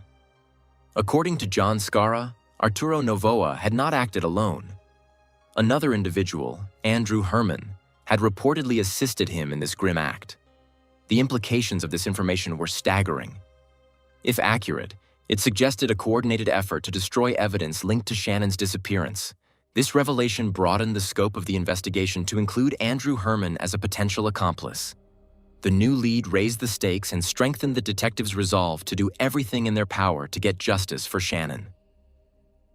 A: According to John Scarra, Arturo Novoa had not acted alone. Another individual, Andrew Herman, had reportedly assisted him in this grim act. The implications of this information were staggering. If accurate, it suggested a coordinated effort to destroy evidence linked to Shannon's disappearance. This revelation broadened the scope of the investigation to include Andrew Herman as a potential accomplice. The new lead raised the stakes and strengthened the detectives' resolve to do everything in their power to get justice for Shannon.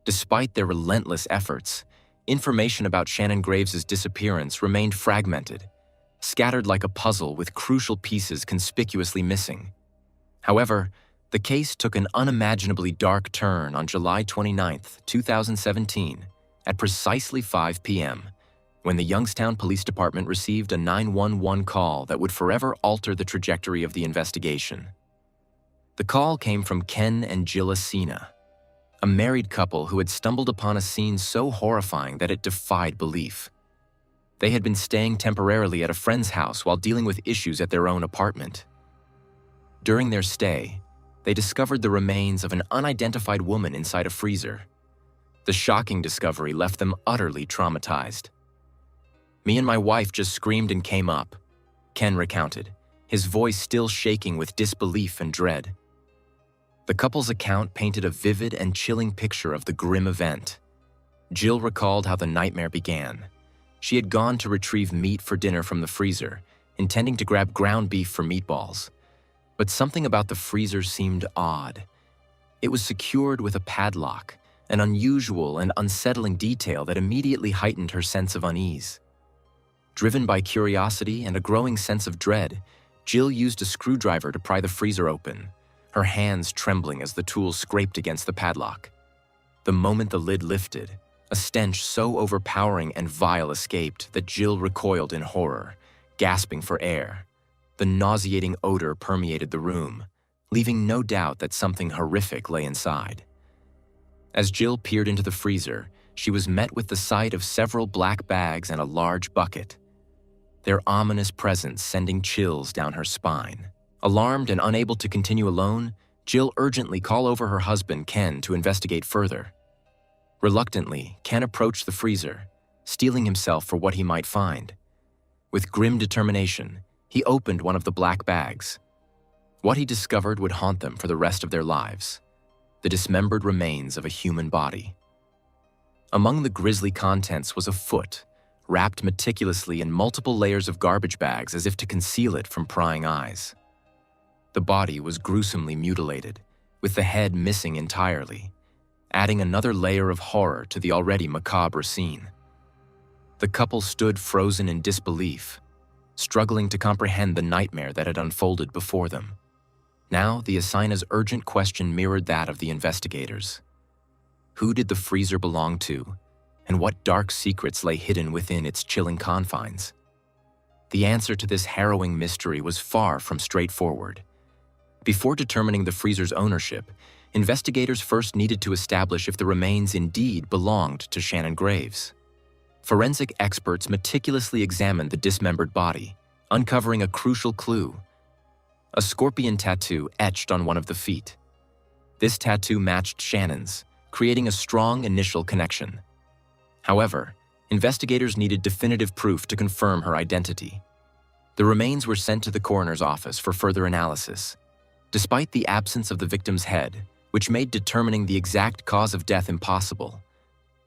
A: Despite their relentless efforts, information about Shannon Graves' disappearance remained fragmented, scattered like a puzzle with crucial pieces conspicuously missing. However, the case took an unimaginably dark turn on July 29, 2017, at precisely 5 p.m., when the Youngstown Police Department received a 911 call that would forever alter the trajectory of the investigation. The call came from Ken and Gilla Sina, a married couple who had stumbled upon a scene so horrifying that it defied belief. They had been staying temporarily at a friend's house while dealing with issues at their own apartment. During their stay, they discovered the remains of an unidentified woman inside a freezer. The shocking discovery left them utterly traumatized. "Me and my wife just screamed and came up," Ken recounted, his voice still shaking with disbelief and dread. The couple's account painted a vivid and chilling picture of the grim event. Jill recalled how the nightmare began. She had gone to retrieve meat for dinner from the freezer, intending to grab ground beef for meatballs. But something about the freezer seemed odd. It was secured with a padlock, an unusual and unsettling detail that immediately heightened her sense of unease. Driven by curiosity and a growing sense of dread, Jill used a screwdriver to pry the freezer open, her hands trembling as the tool scraped against the padlock. The moment the lid lifted, a stench so overpowering and vile escaped that Jill recoiled in horror, gasping for air. The nauseating odor permeated the room, leaving no doubt that something horrific lay inside. As Jill peered into the freezer, she was met with the sight of several black bags and a large bucket, their ominous presence sending chills down her spine. Alarmed and unable to continue alone, Jill urgently called over her husband, Ken, to investigate further. Reluctantly, Ken approached the freezer, steeling himself for what he might find. With grim determination, he opened one of the black bags. What he discovered would haunt them for the rest of their lives: the dismembered remains of a human body. Among the grisly contents was a foot, wrapped meticulously in multiple layers of garbage bags as if to conceal it from prying eyes. The body was gruesomely mutilated, with the head missing entirely, adding another layer of horror to the already macabre scene. The couple stood frozen in disbelief, struggling to comprehend the nightmare that had unfolded before them. Now, the assigner's urgent question mirrored that of the investigators. Who did the freezer belong to, and what dark secrets lay hidden within its chilling confines? The answer to this harrowing mystery was far from straightforward. Before determining the freezer's ownership, investigators first needed to establish if the remains indeed belonged to Shannon Graves. Forensic experts meticulously examined the dismembered body, uncovering a crucial clue: a scorpion tattoo etched on one of the feet. This tattoo matched Shannon's, creating a strong initial connection. However, investigators needed definitive proof to confirm her identity. The remains were sent to the coroner's office for further analysis. Despite the absence of the victim's head, which made determining the exact cause of death impossible,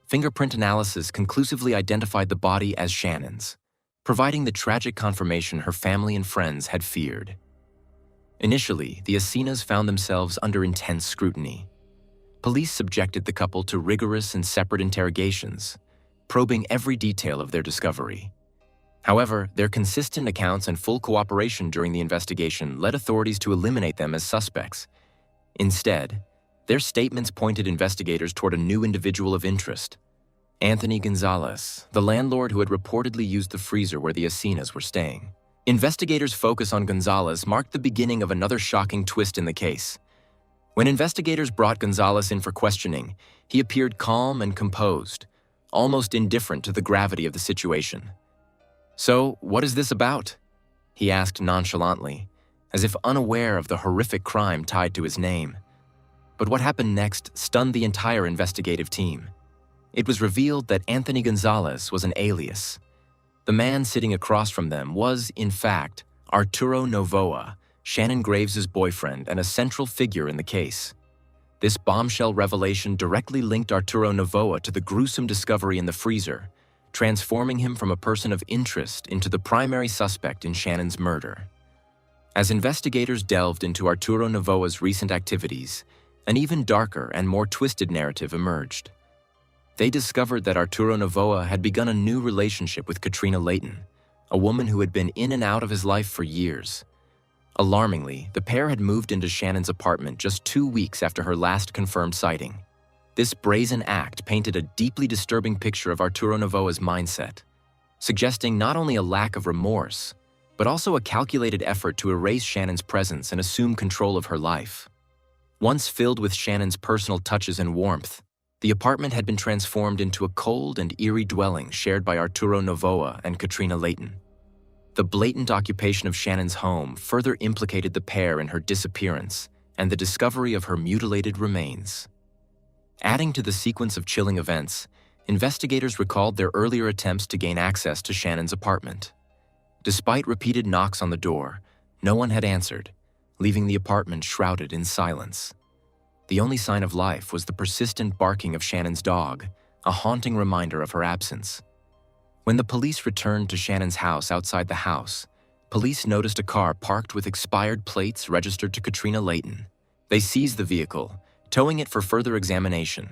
A: fingerprint analysis conclusively identified the body as Shannon's, providing the tragic confirmation her family and friends had feared. Initially, the Asinas found themselves under intense scrutiny. Police subjected the couple to rigorous and separate interrogations, probing every detail of their discovery. However, their consistent accounts and full cooperation during the investigation led authorities to eliminate them as suspects. Instead, their statements pointed investigators toward a new individual of interest: Anthony Gonzalez, the landlord who had reportedly used the freezer where the Asinas were staying. Investigators' focus on Gonzalez marked the beginning of another shocking twist in the case. When investigators brought Gonzalez in for questioning, he appeared calm and composed, almost indifferent to the gravity of the situation. "So, what is this about?" he asked nonchalantly, as if unaware of the horrific crime tied to his name. But what happened next stunned the entire investigative team. It was revealed that Anthony Gonzalez was an alias. The man sitting across from them was, in fact, Arturo Novoa, Shannon Graves' boyfriend and a central figure in the case. This bombshell revelation directly linked Arturo Novoa to the gruesome discovery in the freezer, transforming him from a person of interest into the primary suspect in Shannon's murder. As investigators delved into Arturo Novoa's recent activities, an even darker and more twisted narrative emerged. They discovered that Arturo Novoa had begun a new relationship with Katrina Layton, a woman who had been in and out of his life for years. Alarmingly, the pair had moved into Shannon's apartment just 2 weeks after her last confirmed sighting. This brazen act painted a deeply disturbing picture of Arturo Novoa's mindset, suggesting not only a lack of remorse, but also a calculated effort to erase Shannon's presence and assume control of her life. Once filled with Shannon's personal touches and warmth, the apartment had been transformed into a cold and eerie dwelling shared by Arturo Novoa and Katrina Layton. The blatant occupation of Shannon's home further implicated the pair in her disappearance and the discovery of her mutilated remains. Adding to the sequence of chilling events, investigators recalled their earlier attempts to gain access to Shannon's apartment. Despite repeated knocks on the door, no one had answered, leaving the apartment shrouded in silence. The only sign of life was the persistent barking of Shannon's dog, a haunting reminder of her absence. When the police returned to Shannon's house outside the house, police noticed a car parked with expired plates registered to Katrina Layton. They seized the vehicle, towing it for further examination.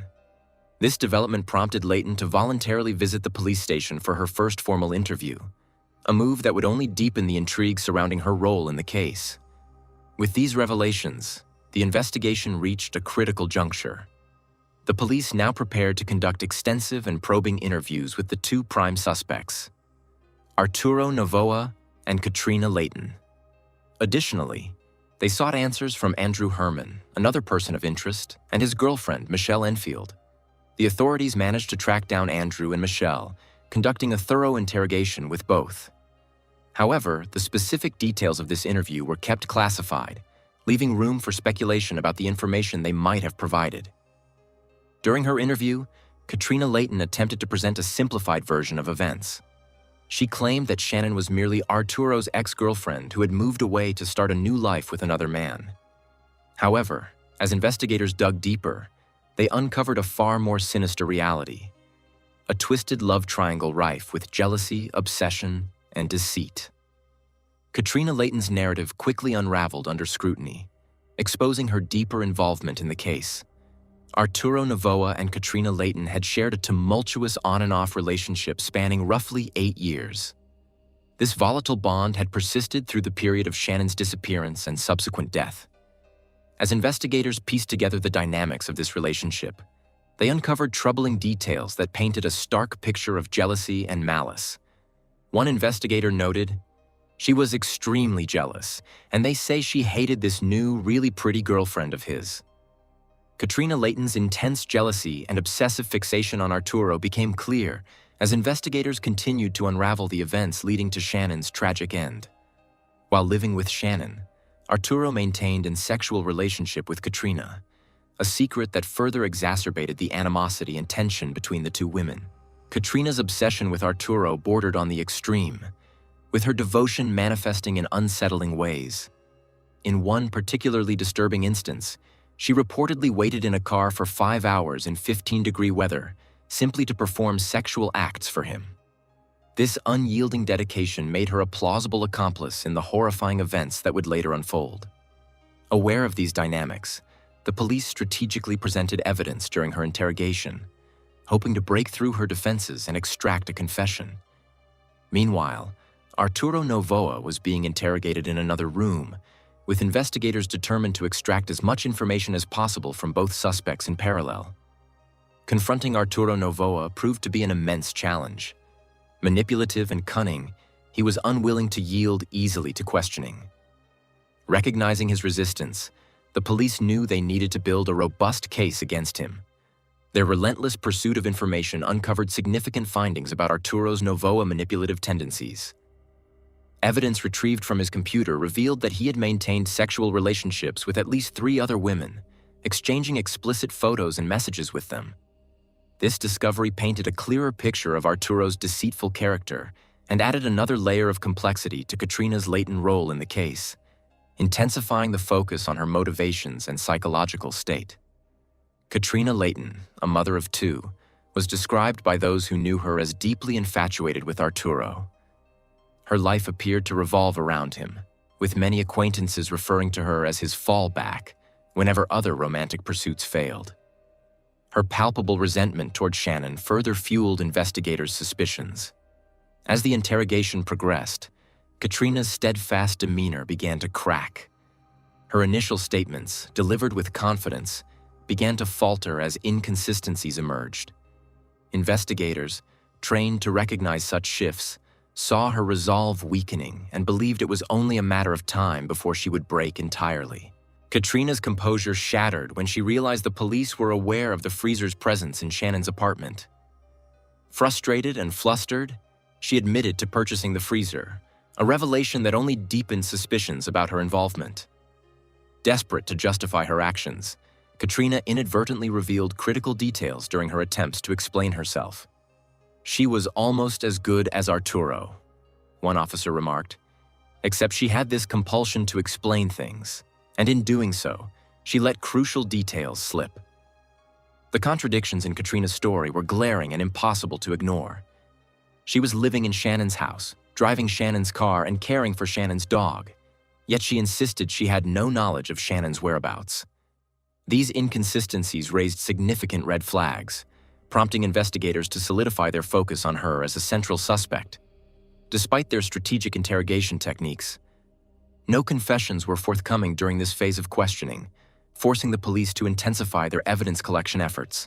A: This development prompted Layton to voluntarily visit the police station for her first formal interview, a move that would only deepen the intrigue surrounding her role in the case. With these revelations, the investigation reached a critical juncture. The police now prepared to conduct extensive and probing interviews with the two prime suspects, Arturo Novoa and Katrina Layton. Additionally, they sought answers from Andrew Herman, another person of interest, and his girlfriend, Michelle Enfield. The authorities managed to track down Andrew and Michelle, conducting a thorough interrogation with both. However, the specific details of this interview were kept classified, leaving room for speculation about the information they might have provided. During her interview, Katrina Layton attempted to present a simplified version of events. She claimed that Shannon was merely Arturo's ex-girlfriend who had moved away to start a new life with another man. However, as investigators dug deeper, they uncovered a far more sinister reality, a twisted love triangle rife with jealousy, obsession, and deceit. Katrina Layton's narrative quickly unraveled under scrutiny, exposing her deeper involvement in the case. Arturo Novoa and Katrina Layton had shared a tumultuous on-and-off relationship spanning roughly 8 years. This volatile bond had persisted through the period of Shannon's disappearance and subsequent death. As investigators pieced together the dynamics of this relationship, they uncovered troubling details that painted a stark picture of jealousy and malice. One investigator noted, "She was extremely jealous, and they say she hated this new, really pretty girlfriend of his." Katrina Layton's intense jealousy and obsessive fixation on Arturo became clear as investigators continued to unravel the events leading to Shannon's tragic end. While living with Shannon, Arturo maintained a sexual relationship with Katrina, a secret that further exacerbated the animosity and tension between the two women. Katrina's obsession with Arturo bordered on the extreme, with her devotion manifesting in unsettling ways. In one particularly disturbing instance, she reportedly waited in a car for 5 hours in 15-degree weather simply to perform sexual acts for him. This unyielding dedication made her a plausible accomplice in the horrifying events that would later unfold. Aware of these dynamics, the police strategically presented evidence during her interrogation, hoping to break through her defenses and extract a confession. Meanwhile, Arturo Novoa was being interrogated in another room, with investigators determined to extract as much information as possible from both suspects in parallel. Confronting Arturo Novoa proved to be an immense challenge. Manipulative and cunning, he was unwilling to yield easily to questioning. Recognizing his resistance, the police knew they needed to build a robust case against him. Their relentless pursuit of information uncovered significant findings about Arturo's Novoa manipulative tendencies. Evidence retrieved from his computer revealed that he had maintained sexual relationships with at least 3 other women, exchanging explicit photos and messages with them. This discovery painted a clearer picture of Arturo's deceitful character and added another layer of complexity to Katrina's latent role in the case, intensifying the focus on her motivations and psychological state. Katrina Layton, a mother of 2, was described by those who knew her as deeply infatuated with Arturo. Her life appeared to revolve around him, with many acquaintances referring to her as his fallback whenever other romantic pursuits failed. Her palpable resentment toward Shannon further fueled investigators' suspicions. As the interrogation progressed, Katrina's steadfast demeanor began to crack. Her initial statements, delivered with confidence, began to falter as inconsistencies emerged. Investigators, trained to recognize such shifts, saw her resolve weakening and believed it was only a matter of time before she would break entirely. Katrina's composure shattered when she realized the police were aware of the freezer's presence in Shannon's apartment. Frustrated and flustered, she admitted to purchasing the freezer, a revelation that only deepened suspicions about her involvement. Desperate to justify her actions, Katrina inadvertently revealed critical details during her attempts to explain herself. "She was almost as good as Arturo," one officer remarked, "except she had this compulsion to explain things, and in doing so, she let crucial details slip." The contradictions in Katrina's story were glaring and impossible to ignore. She was living in Shannon's house, driving Shannon's car, and caring for Shannon's dog, yet she insisted she had no knowledge of Shannon's whereabouts. These inconsistencies raised significant red flags, prompting investigators to solidify their focus on her as a central suspect. Despite their strategic interrogation techniques, no confessions were forthcoming during this phase of questioning, forcing the police to intensify their evidence collection efforts.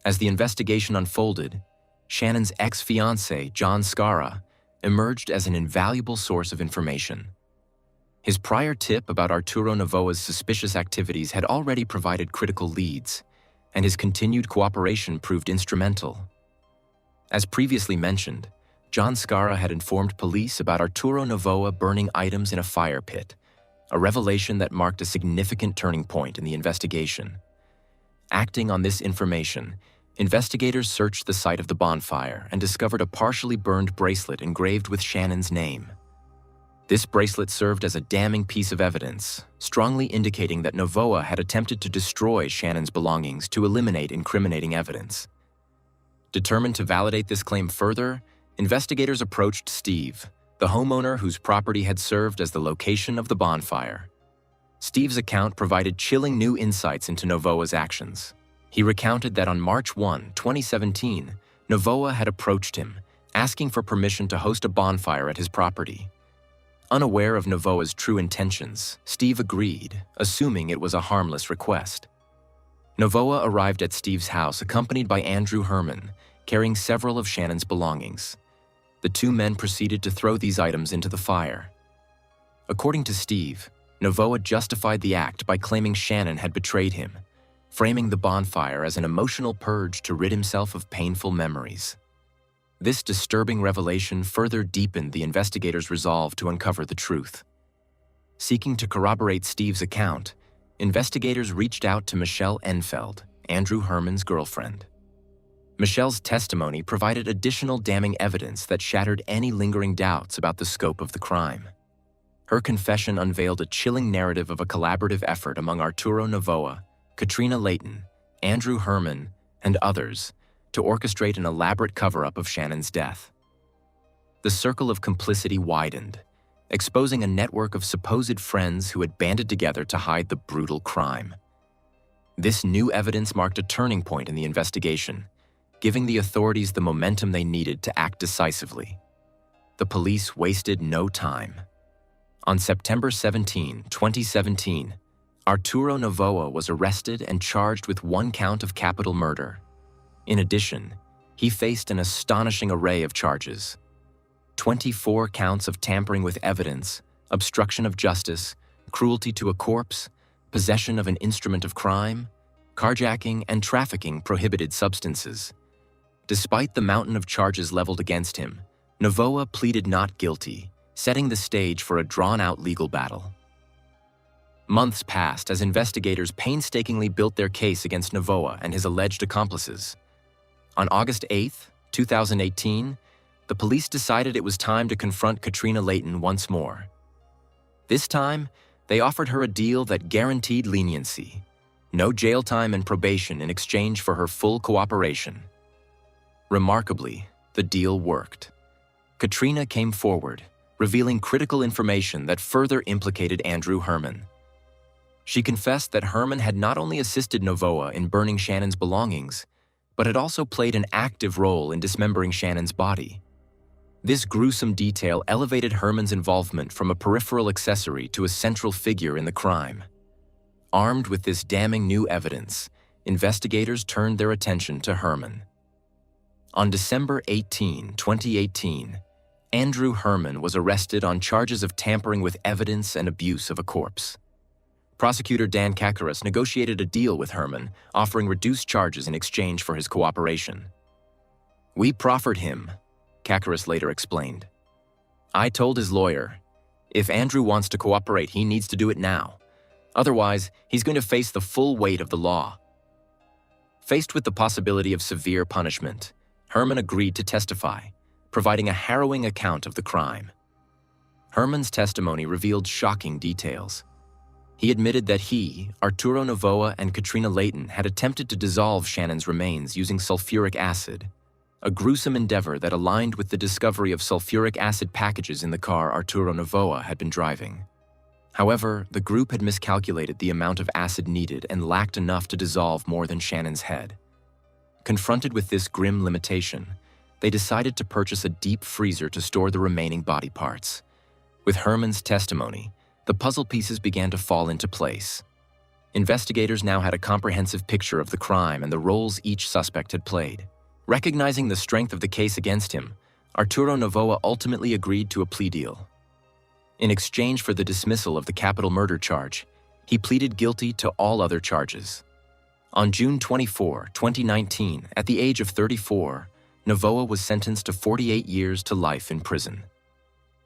A: As the investigation unfolded, Shannon's ex-fiancé, John Scarra, emerged as an invaluable source of information. His prior tip about Arturo Novoa's suspicious activities had already provided critical leads, and his continued cooperation proved instrumental. As previously mentioned, John Scarra had informed police about Arturo Novoa burning items in a fire pit, a revelation that marked a significant turning point in the investigation. Acting on this information, investigators searched the site of the bonfire and discovered a partially burned bracelet engraved with Shannon's name. This bracelet served as a damning piece of evidence, strongly indicating that Novoa had attempted to destroy Shannon's belongings to eliminate incriminating evidence. Determined to validate this claim further, investigators approached Steve, the homeowner whose property had served as the location of the bonfire. Steve's account provided chilling new insights into Novoa's actions. He recounted that on March 1, 2017, Novoa had approached him, asking for permission to host a bonfire at his property. Unaware of Novoa's true intentions, Steve agreed, assuming it was a harmless request. Novoa arrived at Steve's house accompanied by Andrew Herman, carrying several of Shannon's belongings. The two men proceeded to throw these items into the fire. According to Steve, Novoa justified the act by claiming Shannon had betrayed him, framing the bonfire as an emotional purge to rid himself of painful memories. This disturbing revelation further deepened the investigators' resolve to uncover the truth. Seeking to corroborate Steve's account, investigators reached out to Michelle Enfeld, Andrew Herman's girlfriend. Michelle's testimony provided additional damning evidence that shattered any lingering doubts about the scope of the crime. Her confession unveiled a chilling narrative of a collaborative effort among Arturo Novoa, Katrina Layton, Andrew Herman, and others to orchestrate an elaborate cover-up of Shannon's death. The circle of complicity widened, exposing a network of supposed friends who had banded together to hide the brutal crime. This new evidence marked a turning point in the investigation, giving the authorities the momentum they needed to act decisively. The police wasted no time. On September 17, 2017, Arturo Novoa was arrested and charged with 1 count of capital murder. In addition, he faced an astonishing array of charges: 24 counts of tampering with evidence, obstruction of justice, cruelty to a corpse, possession of an instrument of crime, carjacking, and trafficking prohibited substances. Despite the mountain of charges leveled against him, Novoa pleaded not guilty, setting the stage for a drawn-out legal battle. Months passed as investigators painstakingly built their case against Novoa and his alleged accomplices. On August 8, 2018, the police decided it was time to confront Katrina Layton once more. This time, they offered her a deal that guaranteed leniency: no jail time and probation in exchange for her full cooperation. Remarkably, the deal worked. Katrina came forward, revealing critical information that further implicated Andrew Herman. She confessed that Herman had not only assisted Novoa in burning Shannon's belongings, but had also played an active role in dismembering Shannon's body. This gruesome detail elevated Herman's involvement from a peripheral accessory to a central figure in the crime. Armed with this damning new evidence, investigators turned their attention to Herman. On December 18, 2018, Andrew Herman was arrested on charges of tampering with evidence and abuse of a corpse. Prosecutor Dan Kakaras negotiated a deal with Herman, offering reduced charges in exchange for his cooperation. "We proffered him," Kakaras later explained. "I told his lawyer, if Andrew wants to cooperate, he needs to do it now. Otherwise, he's going to face the full weight of the law." Faced with the possibility of severe punishment, Herman agreed to testify, providing a harrowing account of the crime. Herman's testimony revealed shocking details. He admitted that he, Arturo Novoa, and Katrina Layton had attempted to dissolve Shannon's remains using sulfuric acid, a gruesome endeavor that aligned with the discovery of sulfuric acid packages in the car Arturo Novoa had been driving. However, the group had miscalculated the amount of acid needed and lacked enough to dissolve more than Shannon's head. Confronted with this grim limitation, they decided to purchase a deep freezer to store the remaining body parts. With Herman's testimony, the puzzle pieces began to fall into place. Investigators now had a comprehensive picture of the crime and the roles each suspect had played. Recognizing the strength of the case against him, Arturo Novoa ultimately agreed to a plea deal. In exchange for the dismissal of the capital murder charge, he pleaded guilty to all other charges. On June 24, 2019, at the age of 34, Novoa was sentenced to 48 years to life in prison.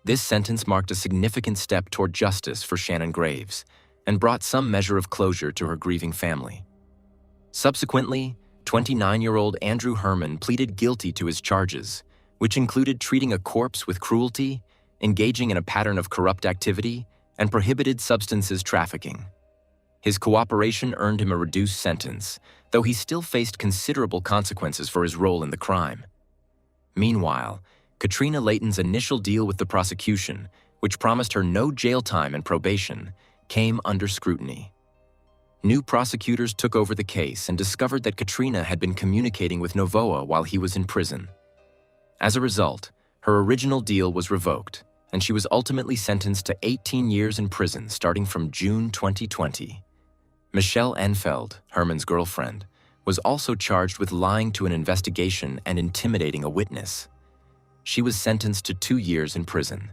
A: This sentence marked a significant step toward justice for Shannon Graves and brought some measure of closure to her grieving family. Subsequently, 29-year-old Andrew Herman pleaded guilty to his charges, which included treating a corpse with cruelty, engaging in a pattern of corrupt activity, and prohibited substances trafficking. His cooperation earned him a reduced sentence, though he still faced considerable consequences for his role in the crime. Meanwhile, Katrina Layton's initial deal with the prosecution, which promised her no jail time and probation, came under scrutiny. New prosecutors took over the case and discovered that Katrina had been communicating with Novoa while he was in prison. As a result, her original deal was revoked, and she was ultimately sentenced to 18 years in prison starting from June 2020. Michelle Enfeld, Herman's girlfriend, was also charged with lying to an investigation and intimidating a witness. She was sentenced to 2 years in prison.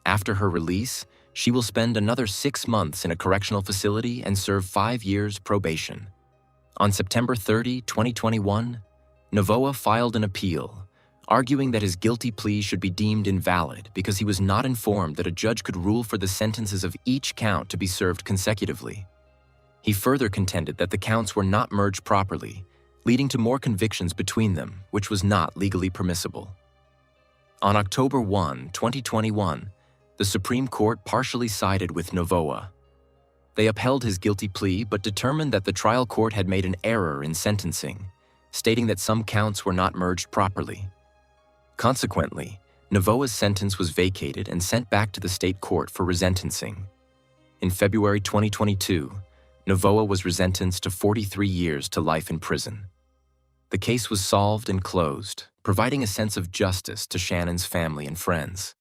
A: After her release, she will spend another 6 months in a correctional facility and serve 5 years probation. On September 30, 2021, Novoa filed an appeal, arguing that his guilty plea should be deemed invalid because he was not informed that a judge could rule for the sentences of each count to be served consecutively. He further contended that the counts were not merged properly, leading to more convictions between them, which was not legally permissible. On October 1, 2021, the Supreme Court partially sided with Novoa. They upheld his guilty plea but determined that the trial court had made an error in sentencing, stating that some counts were not merged properly. Consequently, Novoa's sentence was vacated and sent back to the state court for resentencing. In February 2022, Novoa was resentenced to 43 years to life in prison. The case was solved and closed, providing a sense of justice to Shannon's family and friends.